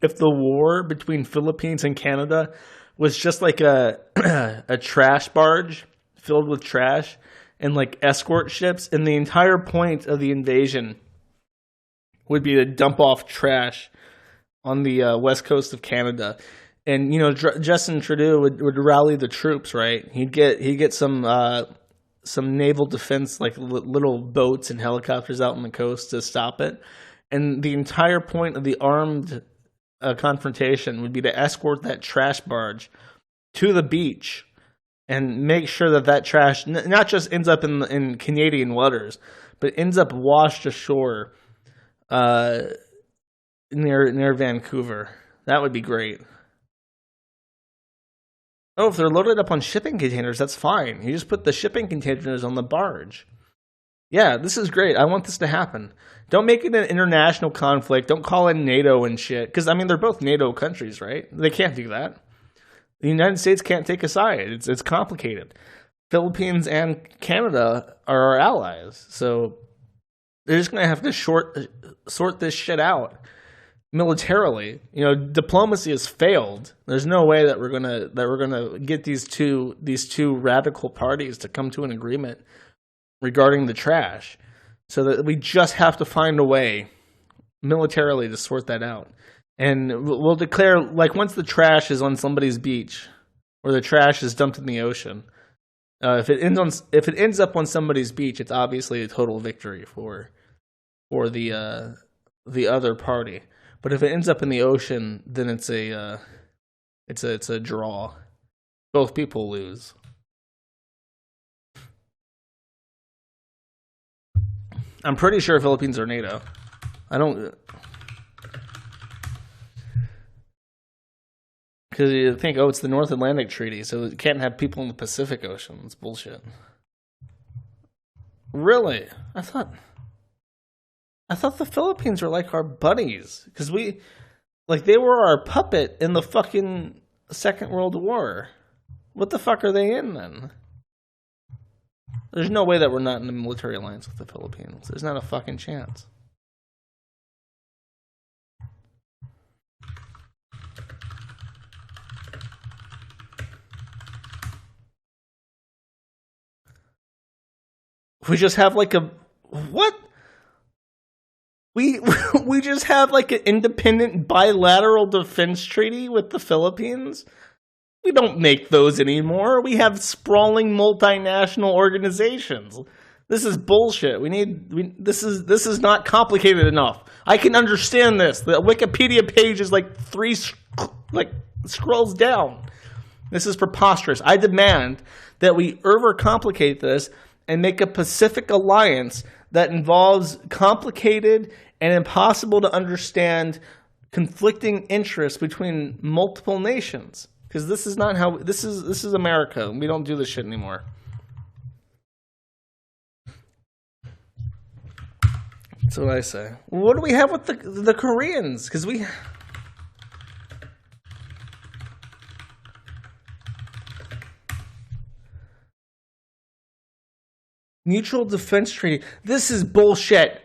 if the war between Philippines and Canada was just like a a trash barge filled with trash and like escort ships, and the entire point of the invasion would be to dump off trash on the west coast of Canada. And Justin Trudeau would rally the troops, right? He'd get some naval defense, like little boats and helicopters out on the coast to stop it. And the entire point of the armed confrontation would be to escort that trash barge to the beach and make sure that trash not just ends up in Canadian waters, but ends up washed ashore near Vancouver. That would be great. Oh, if they're loaded up on shipping containers, that's fine. You just put the shipping containers on the barge. Yeah, this is great. I want this to happen. Don't make it an international conflict. Don't call in NATO and shit. Because, I mean, they're both NATO countries, right? They can't do that. The United States can't take a side. It's complicated. Philippines and Canada are our allies. So they're just going to have to sort this shit out militarily. Diplomacy has failed. There's no way that we're gonna get these two radical parties to come to an agreement regarding the trash. So that we just have to find a way militarily to sort that out. And we'll declare, like, once the trash is on somebody's beach or the trash is dumped in the ocean, if it ends up on somebody's beach, it's obviously a total victory for the other party. But if it ends up in the ocean, then it's a draw. Both people lose. I'm pretty sure Philippines are NATO. I don't, because you think, it's the North Atlantic Treaty, so it can't have people in the Pacific Ocean. It's bullshit. Really? I thought the Philippines were like our buddies, because they were our puppet in the fucking Second World War. What the fuck are they in then? There's no way that we're not in a military alliance with the Philippines. There's not a fucking chance. We just have like a what? We just have like an independent bilateral defense treaty with the Philippines. We don't make those anymore. We have sprawling multinational organizations. This is bullshit. This is not complicated enough. I can understand this. The Wikipedia page is like scrolls down. This is preposterous. I demand that we overcomplicate this and make a Pacific alliance that involves complicated and impossible to understand conflicting interests between multiple nations. Because this is not how this is America. We don't do this shit anymore. That's what I say. What do we have with the Koreans? Because we mutual defense treaty. This is bullshit.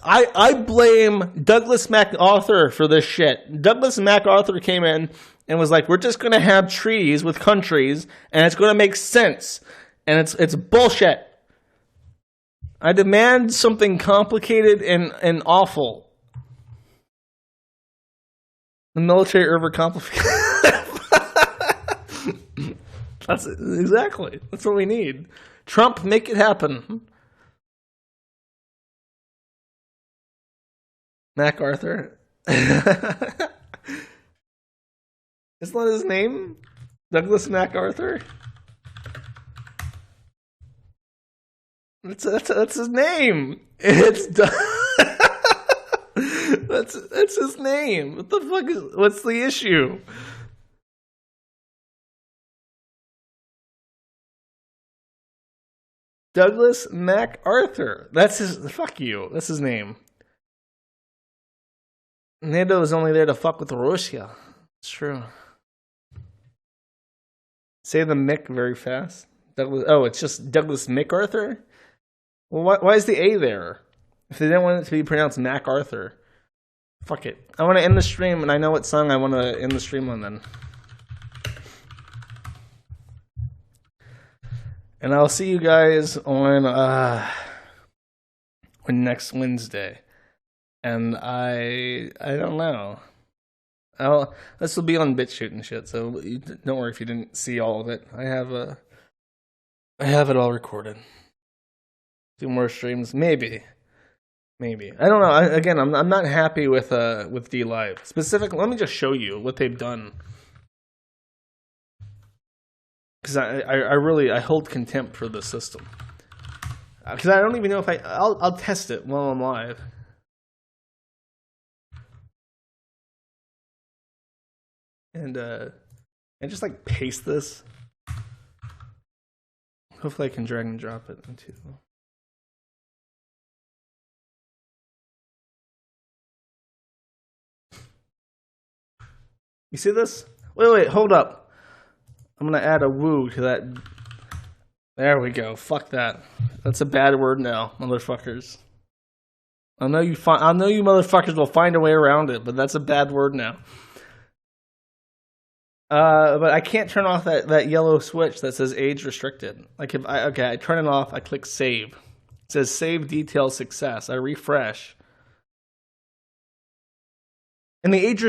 I blame Douglas MacArthur for this shit. Douglas MacArthur came in and was like, we're just going to have treaties with countries, and it's going to make sense. And it's bullshit. I demand something complicated and awful. The military overcomplicated. That's what we need. Trump, make it happen. MacArthur. Isn't that his name? Douglas MacArthur? That's his name. It's that's his name. What the fuck what's the issue? Douglas MacArthur. That's his. Fuck you. That's his name. NATO is only there to fuck with Russia. It's true. Say the Mick very fast. Douglas. Oh, it's just Douglas MacArthur. Well, why is the A there? If they didn't want it to be pronounced MacArthur, fuck it. I want to end the stream, and I know what song I want to end the stream on then. And I'll see you guys on next Wednesday. And I don't know. This will be on BitChute and shit, so don't worry if you didn't see all of it. I have it all recorded. 2 more streams, maybe. I don't know. I'm not happy with D Live. Specifically, let me just show you what they've done. Because I hold contempt for the system. Because I don't even know if I'll test it while I'm live. And just like paste this. Hopefully I can drag and drop it into. You see this? Wait, hold up. I'm gonna add a woo to that. There we go. Fuck that. That's a bad word now, motherfuckers. I know you motherfuckers will find a way around it, but that's a bad word now. But I can't turn off that yellow switch that says age restricted. Like if I turn it off, I click save. It says save detail success. I refresh. And the age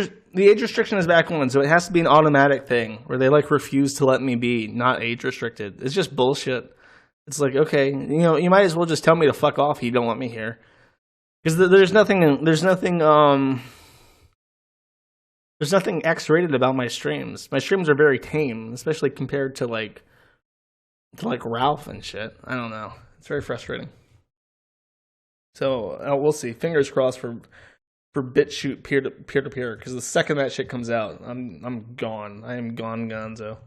restriction is back on, so it has to be an automatic thing where they like refuse to let me be not age restricted. It's just bullshit. It's like, okay, you might as well just tell me to fuck off if you don't want me here. Because there's nothing X-rated about my streams. My streams are very tame, especially compared to like Ralph and shit. I don't know. It's very frustrating. So we'll see. Fingers crossed for BitChute peer to peer. Because the second that shit comes out, I'm gone. I am gone, Gonzo.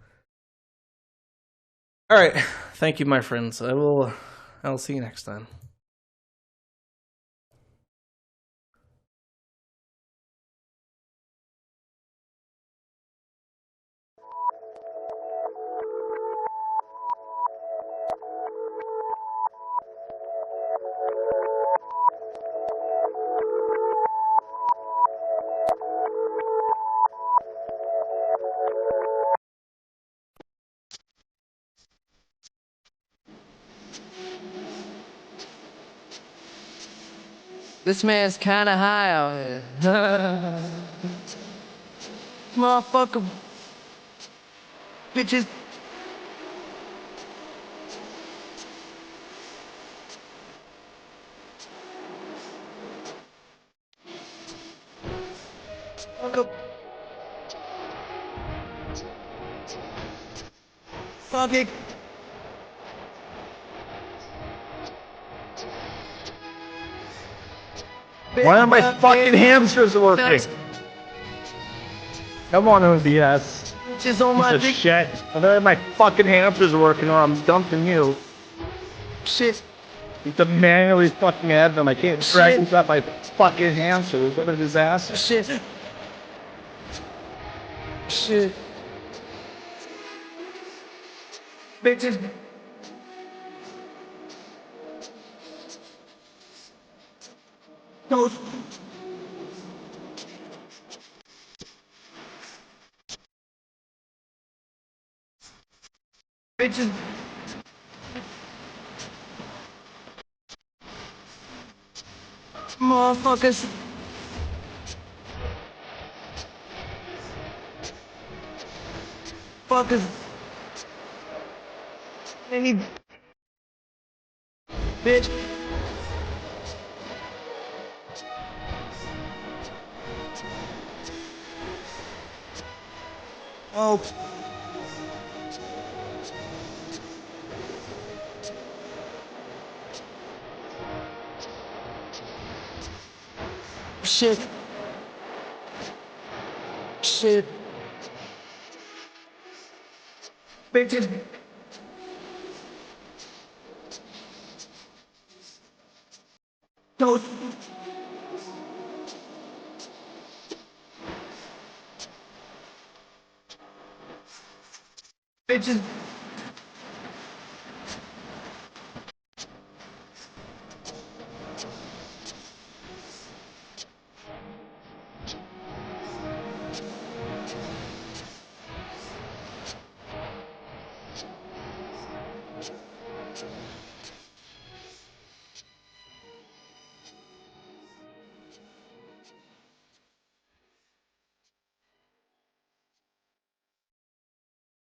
All right. Thank you, my friends. I'll see you next time. This man's kinda high out here. Motherfucker. Bitches. Fuck it. Why aren't my fucking hamsters working? Come on, OBS. Just on my dick. Shit. I don't have my fucking hamsters working or I'm dumping you. Shit. You have to manually fucking add them. I can't drag these up my fucking hamsters. What a disaster. Shit. Shit. Bitches. No. Bitches. Motherfuckers. Fuckers. Any bitch. Oh. Shit. Shit. Bitches. Toast. Bitches.